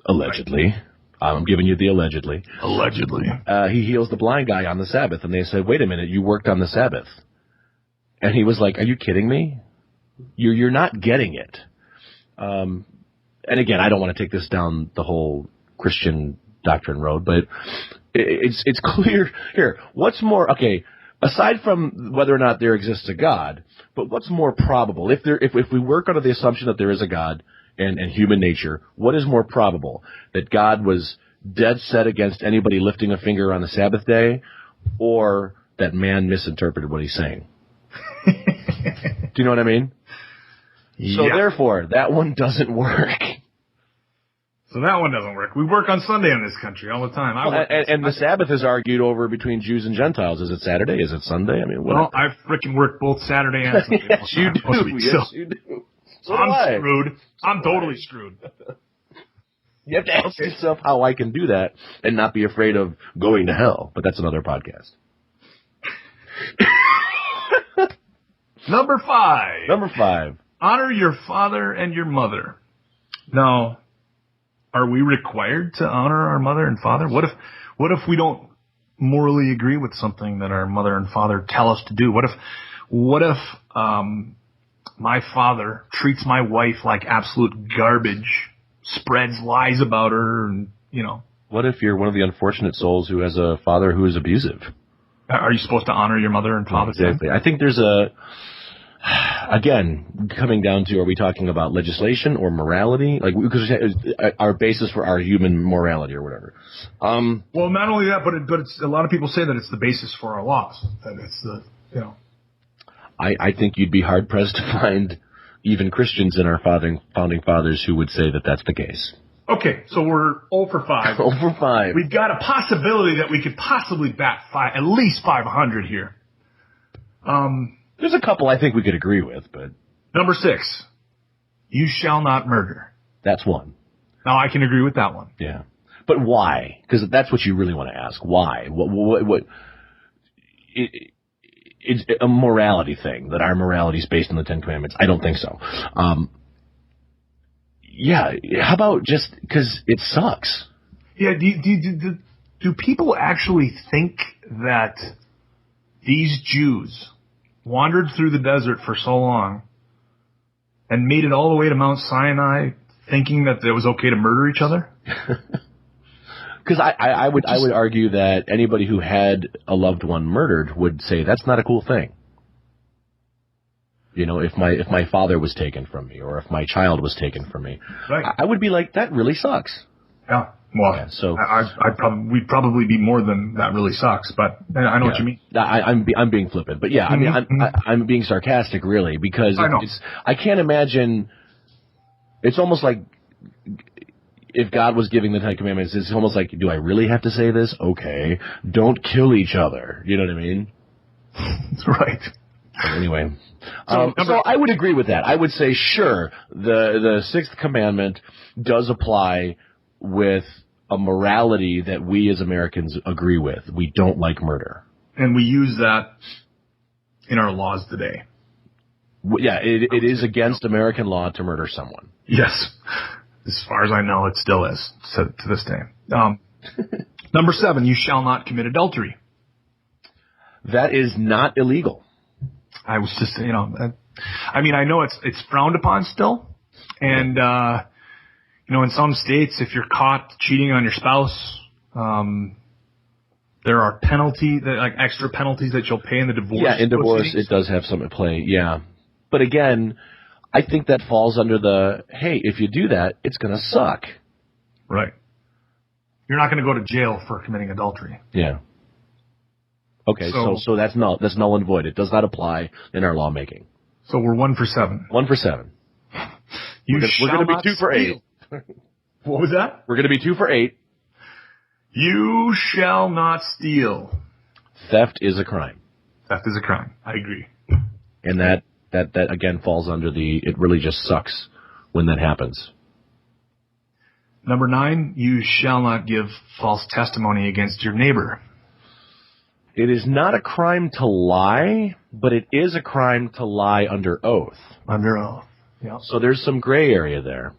allegedly. Right. I'm giving you the allegedly. Allegedly. He heals the blind guy on the Sabbath, and they said, wait a minute, you worked on the Sabbath. And he was like, are you kidding me? You're not getting it. And again, I don't want to take this down the whole Christian doctrine road, but it's clear here. What's more, okay, aside from whether or not there exists a God, but what's more probable? If we work under the assumption that there is a God and human nature, what is more probable? That God was dead set against anybody lifting a finger on the Sabbath day, or that man misinterpreted what he's saying? Do you know what I mean? So therefore, that one doesn't work. So that one doesn't work. We work on Sunday in this country all the time. And the Sabbath is argued over between Jews and Gentiles. Is it Saturday? Is it Sunday? I mean, well, I freaking work both Saturday and Sunday. Yes, you do. Yes, you do. So I'm screwed. I'm totally screwed. You have to ask yourself how I can do that and not be afraid of going to hell. But that's another podcast. Number 5. Honor your father and your mother. Now, are we required to honor our mother and father? What if we don't morally agree with something that our mother and father tell us to do? What if my father treats my wife like absolute garbage, spreads lies about her, and What if you're one of the unfortunate souls who has a father who is abusive? Are you supposed to honor your mother and father? Exactly. I think there's again, coming down to, are we talking about legislation or morality? Like, because our basis for our human morality or whatever. Well, not only that, but it's, a lot of people say that it's the basis for our laws. That it's the, I think you'd be hard pressed to find even Christians in our founding fathers who would say that that's the case. Okay, so we're 0 for 5. 0 for 5. We've got a possibility that we could possibly bat at least 500 here. There's a couple I think we could agree with, but... Number 6, you shall not murder. That's one. Now, I can agree with that one. Yeah. But why? Because that's what you really want to ask. Why? What it's a morality thing, that our morality is based on the Ten Commandments. I don't think so. Yeah, how about just because it sucks? Yeah, do people actually think that these Jews wandered through the desert for so long and made it all the way to Mount Sinai thinking that it was okay to murder each other? Because I would argue that anybody who had a loved one murdered would say that's not a cool thing. If my father was taken from me, or if my child was taken from me, right. I would be like, that really sucks. Yeah. Well, yeah, so we'd probably be more than that really sucks, but I know what you mean. I'm being flippant, but yeah, I mean, I'm being sarcastic, really, because I can't imagine. It's almost like if God was giving the Ten Commandments, it's almost like, do I really have to say this? Okay, don't kill each other. You know what I mean? That's right. But anyway, so I would agree with that. I would say, sure, the Sixth Commandment does apply with a morality that we as Americans agree with. We don't like murder. And we use that in our laws today. Yeah, it is against American law to murder someone. Yes. As far as I know, it still is to this day. Number 7, you shall not commit adultery. That is not illegal. I was just, I mean, I know it's frowned upon still. And, in some states, if you're caught cheating on your spouse, there are extra penalties that you'll pay in the divorce. Yeah, in divorce, it does have some at play, yeah. But again, I think that falls under the, hey, if you do that, it's going to suck. Right. You're not going to go to jail for committing adultery. Yeah. Okay, so that's null and void. It does not apply in our lawmaking. So we're 1 for 7. 1 for 7. We're going to be 2 for 8. What was that? We're going to be 2 for 8. You shall not steal. Theft is a crime. Theft is a crime. I agree. And that again falls under it really just sucks when that happens. Number 9, you shall not give false testimony against your neighbor. It is not a crime to lie, but it is a crime to lie under oath. Under oath. Yeah. So there's some gray area there.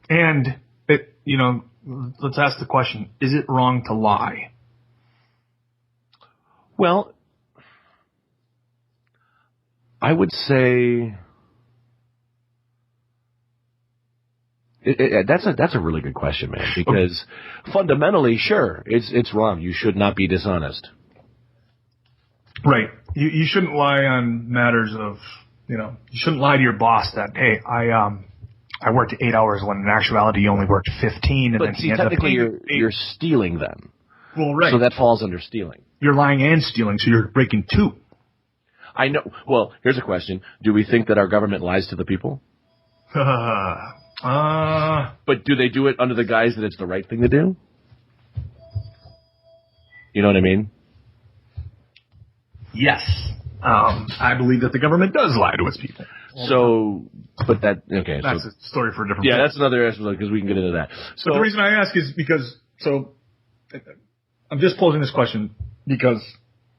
And let's ask the question, is it wrong to lie? Well, I would say that's a really good question, man, because fundamentally, sure, it's wrong. You should not be dishonest. Right. You shouldn't lie on matters of, you shouldn't lie to your boss that, hey, I worked 8 hours when in actuality you only worked 15. But see, technically you're stealing then. Well, right. So that falls under stealing. You're lying and stealing, so you're breaking 2. I know. Well, here's a question. Do we think that our government lies to the people? But do they do it under the guise that it's the right thing to do? You know what I mean? Yes. I believe that the government does lie to its people. So, but that's a story for a different Yeah, that's another aspect, because we can get into that. So but the reason I ask is because, I'm just posing this question because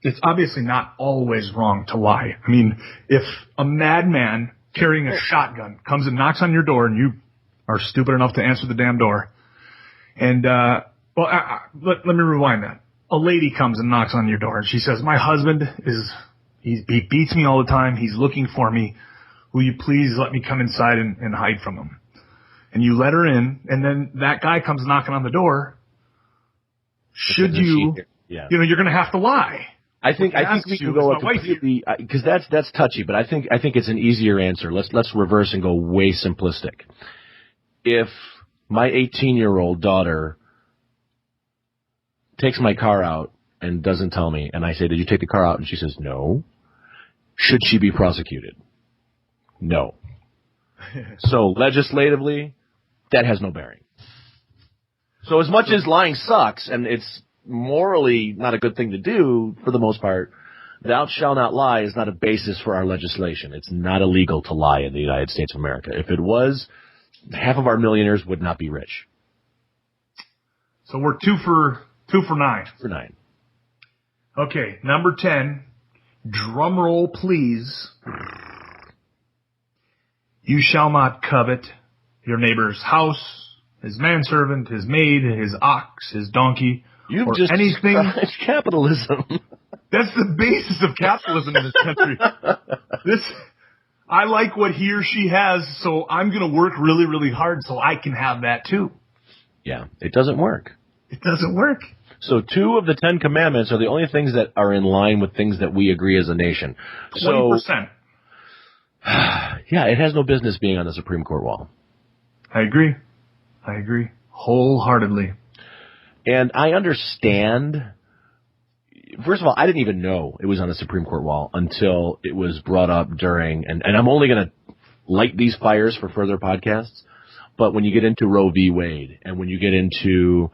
it's obviously not always wrong to lie. I mean, if a madman carrying a shotgun comes and knocks on your door and you are stupid enough to answer the damn door, and, let me rewind that. A lady comes and knocks on your door and she says, my husband he beats me all the time. He's looking for me. Will you please let me come inside and hide from him? And you let her in, and then that guy comes knocking on the door. Should you, you're going to have to lie. I think we can go completely, because that's touchy, but I think it's an easier answer. Let's reverse and go way simplistic. If my 18-year-old daughter takes my car out and doesn't tell me, and I say, did you take the car out? And she says, no. Should she be prosecuted? No. So legislatively, that has no bearing. So as much as lying sucks, and it's morally not a good thing to do for the most part, thou shalt not lie is not a basis for our legislation. It's not illegal to lie in the United States of America. If it was, half of our millionaires would not be rich. So we're 2 for 9. For 9. Okay, number 10. Drum roll, please. You shall not covet your neighbor's house, his manservant, his maid, his ox, his donkey, You've or just anything. described capitalism. That's the basis of capitalism in this country. I like what he or she has, so I'm going to work really, really hard so I can have that too. Yeah, it doesn't work. It doesn't work. So 2 of the 10 commandments are the only things that are in line with things that we agree as a nation. 20%. So, yeah, it has no business being on the Supreme Court wall. I agree. Wholeheartedly. And I understand. First of all, I didn't even know it was on the Supreme Court wall until it was brought up during, and I'm only going to light these fires for further podcasts, but when you get into Roe v. Wade, and when you get into,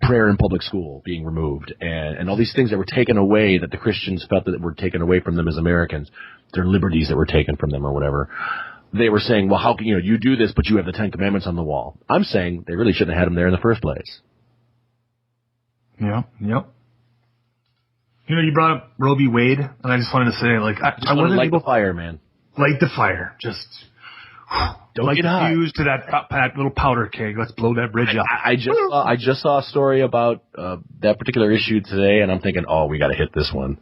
prayer in public school being removed, and all these things that were taken away that the Christians felt that were taken away from them as Americans, their liberties that were taken from them or whatever, they were saying, well, how can you do this, but you have the 10 Commandments on the wall? I'm saying they really shouldn't have had them there in the first place. Yeah, yep. You brought up Roe v. Wade, and I just wanted to say, I wasn't light able the fire, man. Light the fire. Just don't light get the hot. fuse to that little powder keg. Let's blow that bridge up. I just saw a story about that particular issue today, and I'm thinking, oh, we got to hit this one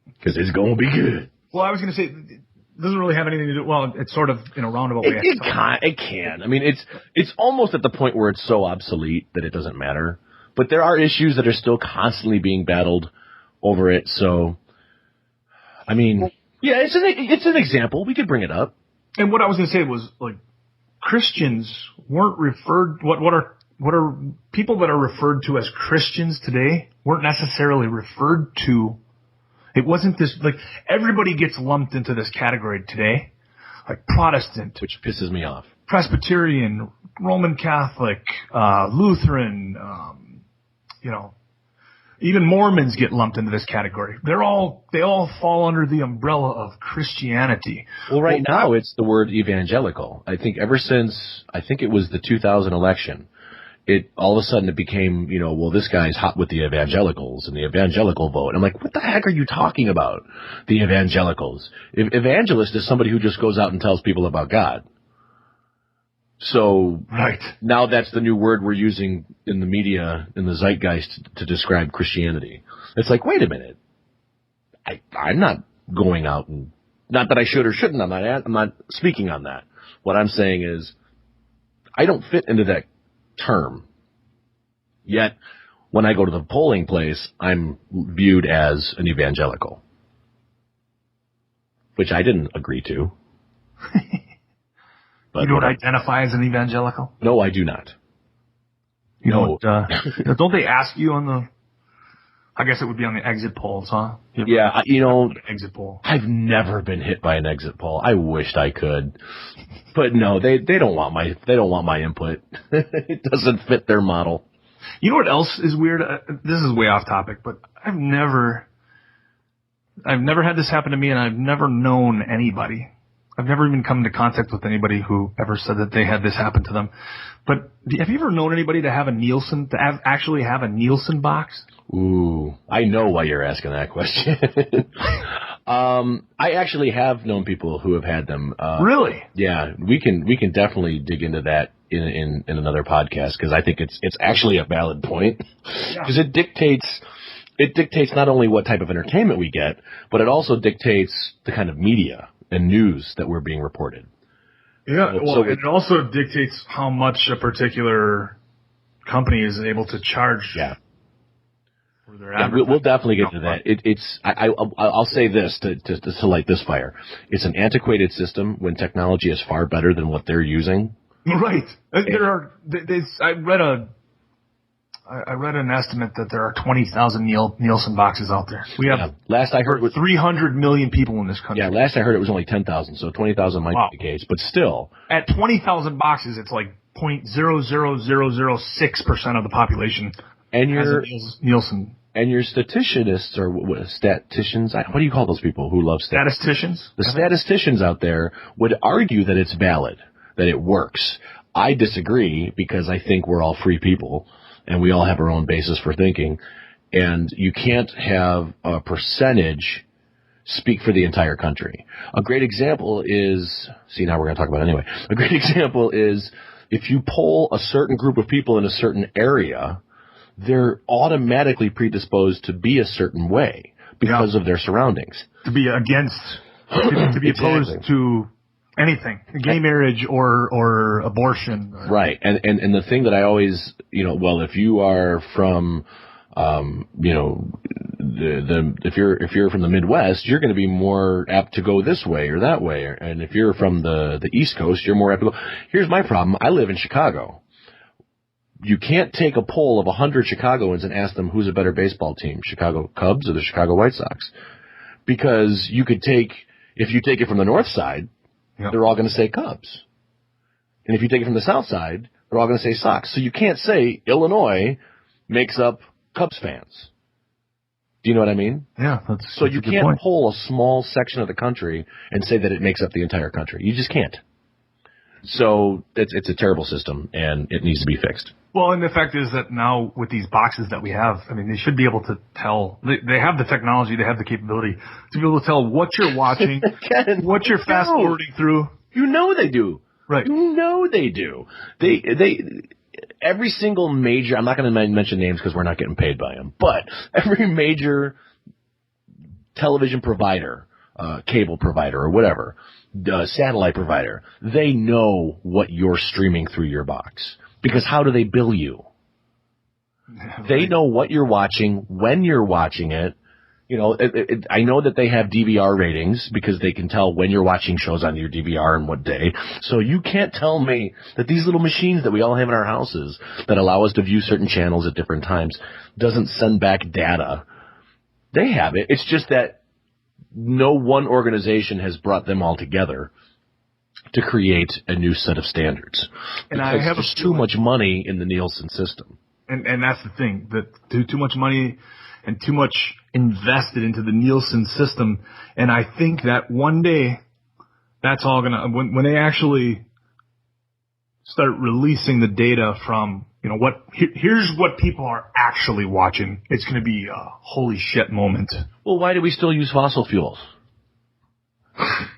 because it's going to be good. Well, I was going to say, it doesn't really have anything to do. Well, it's sort of in a roundabout way. It can. I mean, it's almost at the point where it's so obsolete that it doesn't matter. But there are issues that are still constantly being battled over it. So, I mean, yeah, it's an example. We could bring it up. And what I was going to say was, Christians weren't referred. What are people that are referred to as Christians today weren't necessarily referred to. It wasn't this everybody gets lumped into this category today. like Protestant, which pisses me off. Presbyterian, Roman Catholic, Lutheran, even Mormons get lumped into this category. They all fall under the umbrella of Christianity. Well, now it's the word evangelical. I think ever since, it was the 2000 election, all of a sudden it became, this guy's hot with the evangelicals and the evangelical vote. I'm like, what the heck are you talking about? The evangelicals. Evangelist is somebody who just goes out and tells people about God. So now that's the new word we're using in the media, in the zeitgeist, to describe Christianity. It's like, wait a minute. I'm not going out and, not that I should or shouldn't, I'm not speaking on that. What I'm saying is, I don't fit into that term. Yet, when I go to the polling place, I'm viewed as an evangelical. Which I didn't agree to. But you don't identify as an evangelical? No, I do not. Don't they ask you on the, I guess it would be on the exit polls, huh? Yeah, exit poll. I've never been hit by an exit poll. I wished I could. But no, they don't want my input. It doesn't fit their model. You know what else is weird? This is way off topic, but I've never had this happen to me, and I've never known anybody. I've never even come into contact with anybody who ever said that they had this happen to them. But have you ever known anybody to have actually have a Nielsen box? Ooh, I know why you're asking that question. I actually have known people who have had them. Really? Yeah, we can definitely dig into that in another podcast, because I think it's actually a valid point, because it dictates not only what type of entertainment we get, but it also dictates the kind of media and news that we're being reported. Yeah, it also dictates how much a particular company is able to charge. Yeah. For their we'll definitely get to that. I'll say this to light this fire. It's an antiquated system when technology is far better than what they're using. Right. I read an estimate that there are 20,000 Nielsen boxes out there. We have last I heard 300 million people in this country. Yeah, last I heard it was only 10,000, so 20,000 might be the case, but still. At 20,000 boxes, it's like 0.00006% of the population has a Nielsen. And your statisticians, or statisticians, what do you call those people who love statisticians? The statisticians out there would argue that it's valid, that it works. I disagree, because I think we're all free people, and we all have our own basis for thinking, and you can't have a percentage speak for the entire country. A great example is, now we're going to talk about it anyway. A great example is, if you poll a certain group of people in a certain area, they're automatically predisposed to be a certain way because of their surroundings. To be against, to be opposed to anything, gay marriage or abortion. Right. And the thing that I always, if you are from, if you're from the Midwest, you're going to be more apt to go this way or that way. And if you're from the East Coast, you're more apt to go. Here's my problem. I live in Chicago. You can't take a poll of 100 Chicagoans and ask them who's a better baseball team, Chicago Cubs or the Chicago White Sox. Because if you take it from the north side, they're all going to say Cubs. And if you take it from the south side, they're all going to say Sox. So you can't say Illinois makes up Cubs fans. Do you know what I mean? Yeah. So you can't poll a small section of the country and say that it makes up the entire country. You just can't. So it's a terrible system, and it needs to be fixed. Well, and the fact is that now with these boxes that we have, they should be able to tell. They have the technology, they have the capability to be able to tell what you're watching, what you're fast forwarding through. You know they do. Right. You know they do. Every single major, I'm not going to mention names because we're not getting paid by them, but every major television provider, cable provider or whatever, satellite provider, they know what you're streaming through your box. Because how do they bill you? Right. They know what you're watching, when you're watching it. I know that they have DVR ratings because they can tell when you're watching shows on your DVR and what day. So you can't tell me that these little machines that we all have in our houses that allow us to view certain channels at different times doesn't send back data. They have it. It's just that no one organization has brought them all together to create a new set of standards. And because I have there's too much money in the Nielsen system. And that's the thing, that too much money and too much invested into the Nielsen system. And I think that one day that's all gonna, when they actually start releasing the data from, here's what people are actually watching, it's gonna be a holy shit moment. Well, why do we still use fossil fuels?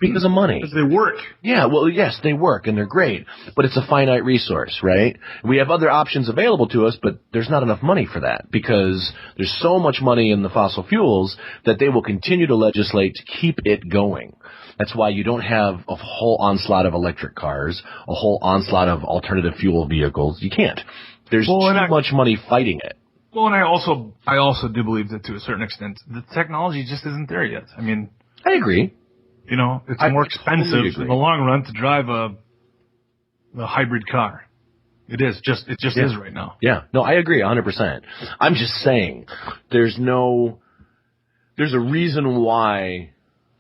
Because of money. Because they work. Yeah, well, yes, they work, and they're great, but it's a finite resource, right? We have other options available to us, but there's not enough money for that, because there's so much money in the fossil fuels that they will continue to legislate to keep it going. That's why you don't have a whole onslaught of electric cars, a whole onslaught of alternative fuel vehicles. You can't. There's too much money fighting it. Well, and I also do believe that to a certain extent, the technology just isn't there yet. I mean, I agree. It's more expensive in the long run to drive a hybrid car. It is. It just is right now. Yeah. No, I agree 100%. I'm just saying there's a reason why.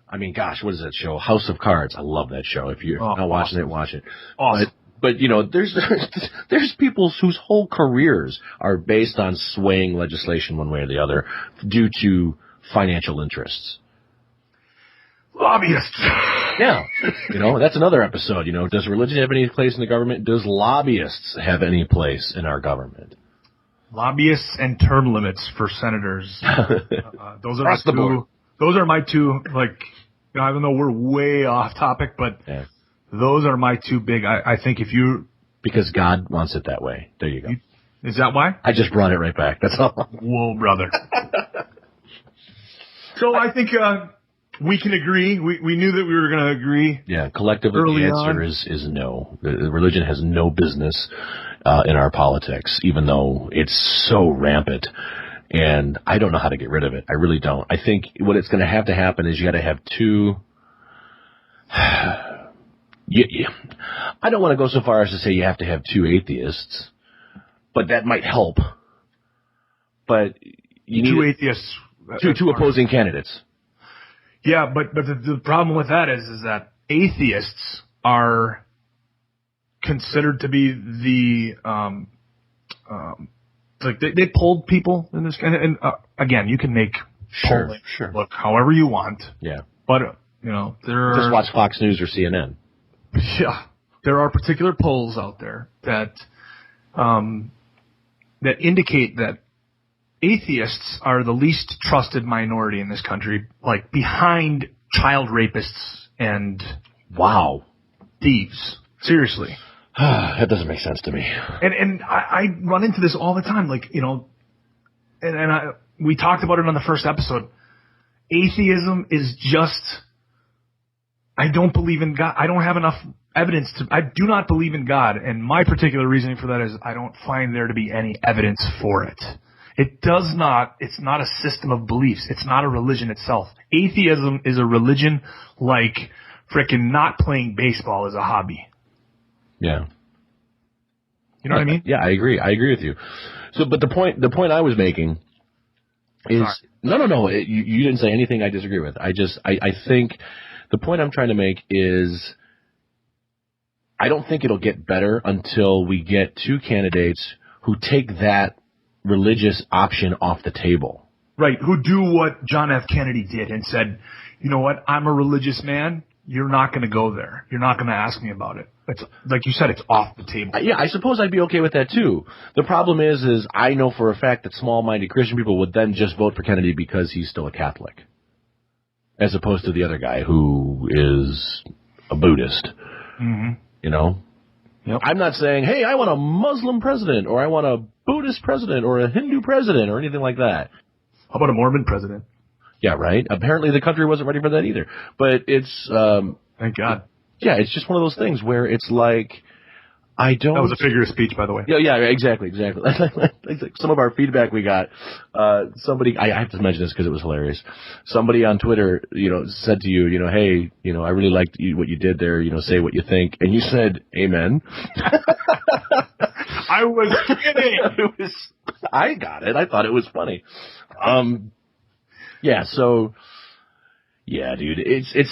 I mean, gosh, what is that show? House of Cards. I love that show. If you're not watching it, watch it. Awesome. But there's people whose whole careers are based on swaying legislation one way or the other due to financial interests. Lobbyists. Yeah. That's another episode. Does religion have any place in the government? Does lobbyists have any place in our government? Lobbyists and term limits for senators. Those are the board. Those are my two, even though we're way off topic, but those are my two big, I think if you... Because God wants it that way. There you go. Is that why? I just brought it right back. That's all. Whoa, brother. So I think we can agree. We knew that we were going to agree. Yeah, collectively the answer is no. Religion has no business in our politics, even though it's so rampant. And I don't know how to get rid of it. I really don't. I think what it's going to happen is you got to have two. I don't want to go so far as to say you have to have two atheists, but that might help. But you need two atheists, two opposing candidates. Yeah, but the problem with that is that atheists are considered to be the they polled people in this kind of, and again, you can make polling look however you want. Yeah. But, just watch Fox News or CNN. Yeah. There are particular polls out there that indicate that atheists are the least trusted minority in this country, behind child rapists and thieves. Seriously. That doesn't make sense to me. And I run into this all the time, we talked about it on the first episode. Atheism is just, I don't believe in God. I don't have enough evidence I do not believe in God, and my particular reasoning for that is I don't find there to be any evidence for it. It's not a system of beliefs. It's not a religion itself. Atheism is a religion like frickin' not playing baseball is a hobby. Yeah. You know what I mean? Yeah, I agree. I agree with you. So, but the point I was making is no. You didn't say anything I disagree with. I think the point I'm trying to make is I don't think it'll get better until we get two candidates who take that religious option off the table. Right, who do what John F. Kennedy did and said, you know what, I'm a religious man. You're not going to go there. You're not going to ask me about it. It's, like you said, it's off the table. Yeah, I suppose I'd be okay with that too. The problem is I know for a fact that small-minded Christian people would then just vote for Kennedy because he's still a Catholic, as opposed to the other guy who is a Buddhist. Mm-hmm. You know? Yep. I'm not saying, hey, I want a Muslim president, or I want a Buddhist president, or a Hindu president, or anything like that. How about a Mormon president? Yeah, right. Apparently the country wasn't ready for that either. But it's... thank God. Yeah, it's just one of those things where it's like, I don't... That was a figure of speech, by the way. Yeah, exactly. Some of our feedback we got, somebody... I have to mention this because it was hilarious. Somebody on Twitter, said to you, hey, I really liked what you did there, say what you think. And you said, amen. I was kidding. I got it. I thought it was funny. Yeah, so... Yeah, dude.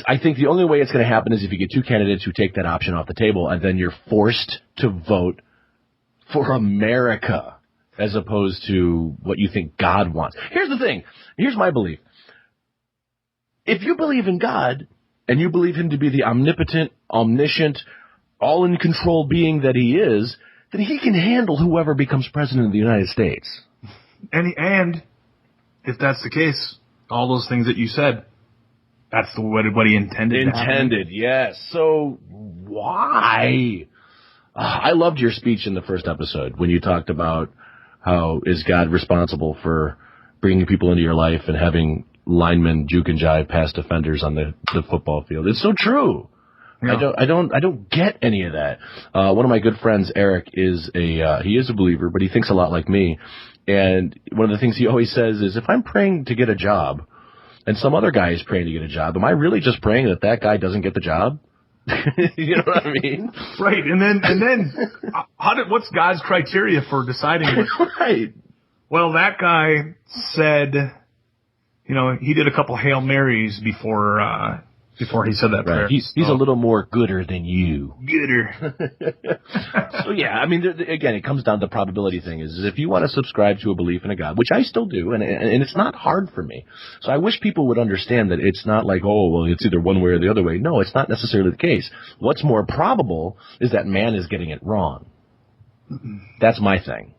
I think the only way it's going to happen is if you get two candidates who take that option off the table, and then you're forced to vote for America as opposed to what you think God wants. Here's the thing. Here's my belief. If you believe in God and you believe him to be the omnipotent, omniscient, all-in-control being that he is, then he can handle whoever becomes president of the United States. And if that's the case, all those things that you said, that's what he intended. Intended, yes. So why? I loved your speech in the first episode when you talked about how is God responsible for bringing people into your life and having linemen juke and jive past defenders on the football field. It's so true. Yeah. I don't get any of that. One of my good friends, Eric, is he is a believer, but he thinks a lot like me. And one of the things he always says is, if I'm praying to get a job and some other guy is praying to get a job, am I really just praying that guy doesn't get the job? You know what I mean? Right. And then what's God's criteria for deciding this? Right. Well, that guy said, he did a couple Hail Marys before he said that prayer. He's a little more gooder than you. Gooder. So, yeah, I mean, again, it comes down to the probability thing. Is if you want to subscribe to a belief in a God, which I still do, and it's not hard for me. So I wish people would understand that it's not like, oh, well, it's either one way or the other way. No, it's not necessarily the case. What's more probable is that man is getting it wrong. That's my thing.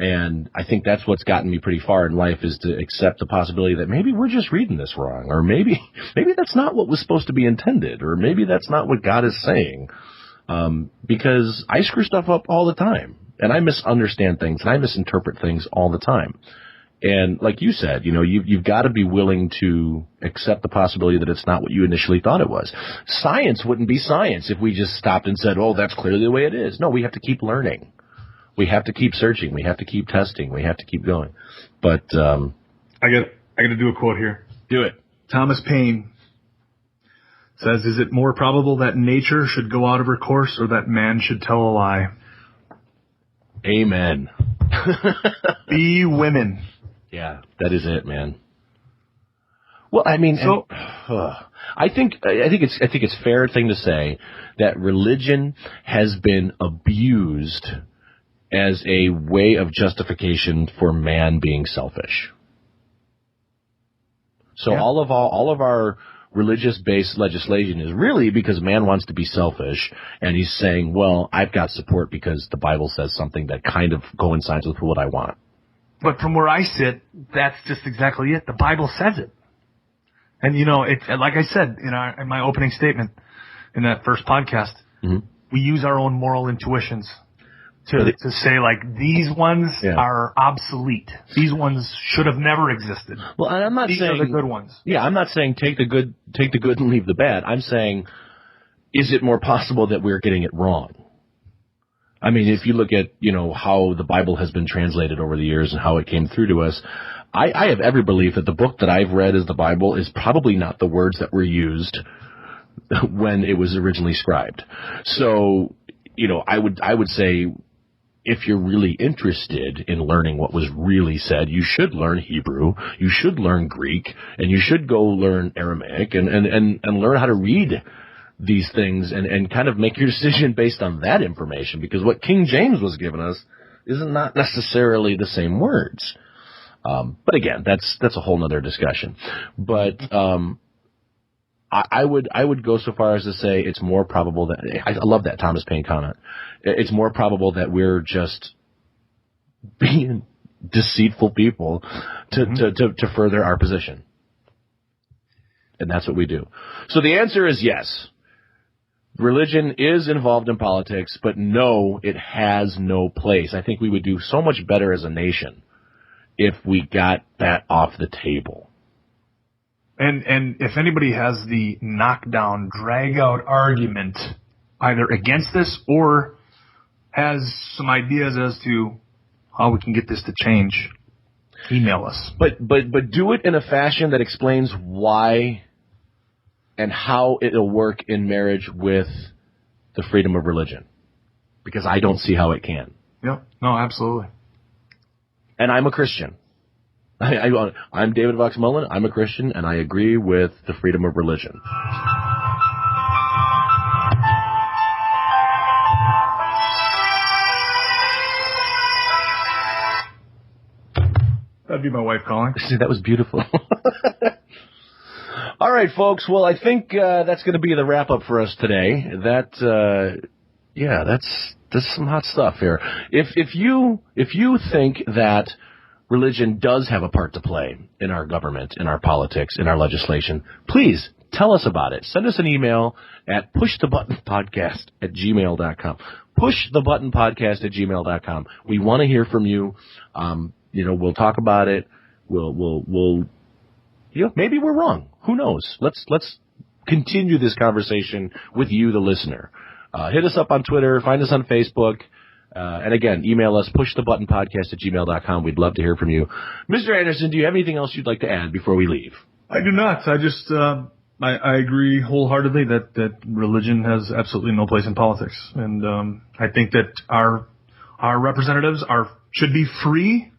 And I think that's what's gotten me pretty far in life, is to accept the possibility that maybe we're just reading this wrong, or maybe that's not what was supposed to be intended, or maybe that's not what God is saying. Because I screw stuff up all the time, and I misunderstand things, and I misinterpret things all the time. And like you said, you've got to be willing to accept the possibility that it's not what you initially thought it was. Science wouldn't be science if we just stopped and said, oh, that's clearly the way it is. No, we have to keep learning. We have to keep searching. We have to keep testing. We have to keep going. But I got to do a quote here. Do it. Thomas Paine says, "Is it more probable that nature should go out of her course or that man should tell a lie?" Amen. Be women. Yeah, that is it, man. Well, I mean, so I think it's a fair thing to say that religion has been abused as a way of justification for man being selfish. So yeah. all of our religious-based legislation is really because man wants to be selfish, and he's saying, well, I've got support because the Bible says something that kind of coincides with what I want. But from where I sit, that's just exactly it. The Bible says it. And, it's like I said in my opening statement in that first podcast, we use our own moral intuitions to say, like, these ones are obsolete. These ones should have never existed. Well, I'm not these saying are the good ones. Yeah, I'm not saying take the good and leave the bad. I'm saying, is it more possible that we're getting it wrong? I mean, if you look at, how the Bible has been translated over the years and how it came through to us, I have every belief that the book that I've read as the Bible is probably not the words that were used when it was originally scribed. So, I would say, if you're really interested in learning what was really said, you should learn Hebrew, you should learn Greek, and you should go learn Aramaic and learn how to read these things and kind of make your decision based on that information, because what King James was giving us is not necessarily the same words. But again, that's a whole nother discussion. But I would go so far as to say it's more probable that I love that Thomas Paine comment. It's more probable that we're just being deceitful people to further our position. And that's what we do. So the answer is yes. Religion is involved in politics, but no, it has no place. I think we would do so much better as a nation if we got that off the table. And if anybody has the knockdown, drag-out argument either against this or has some ideas as to how we can get this to change, email us. But do it in a fashion that explains why and how it'll work in marriage with the freedom of religion. Because I don't see how it can. Yep. No, absolutely. And I'm a Christian. I'm David Vox Mullen. I'm a Christian, and I agree with the freedom of religion. That'd be my wife calling. See, that was beautiful. All right, folks. Well, I think that's going to be the wrap-up for us today. That's some hot stuff here. If you think that religion does have a part to play in our government, in our politics, in our legislation, please tell us about it. Send us an email at pushthebuttonpodcast@gmail.com. Pushthebuttonpodcast@gmail.com. We want to hear from you. We'll talk about it. We'll maybe we're wrong. Who knows? Let's continue this conversation with you, the listener. Hit us up on Twitter. Find us on Facebook. And again, email us, pushthebuttonpodcast@gmail.com. We'd love to hear from you. Mr. Anderson, do you have anything else you'd like to add before we leave? I do not. I just, I agree wholeheartedly that religion has absolutely no place in politics. And, I think that our representatives should be free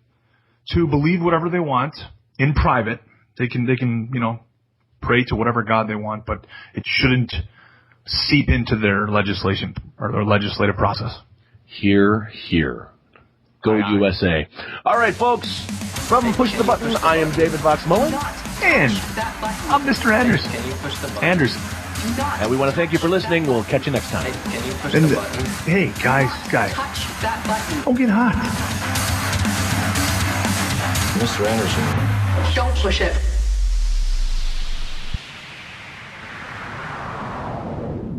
to believe whatever they want in private. They can, pray to whatever God they want, but it shouldn't seep into their legislation or their legislative process. Hear, hear. Go USA. All right, folks. From Push the Button, I am David Vox Mullen. And I'm Mr. Anderson. Can you push the button? Anderson. And we want to thank you for listening. We'll catch you next time. Can you push the button? Hey, guys. Touch that button. Don't get hot. Mr. Anderson. Don't push it.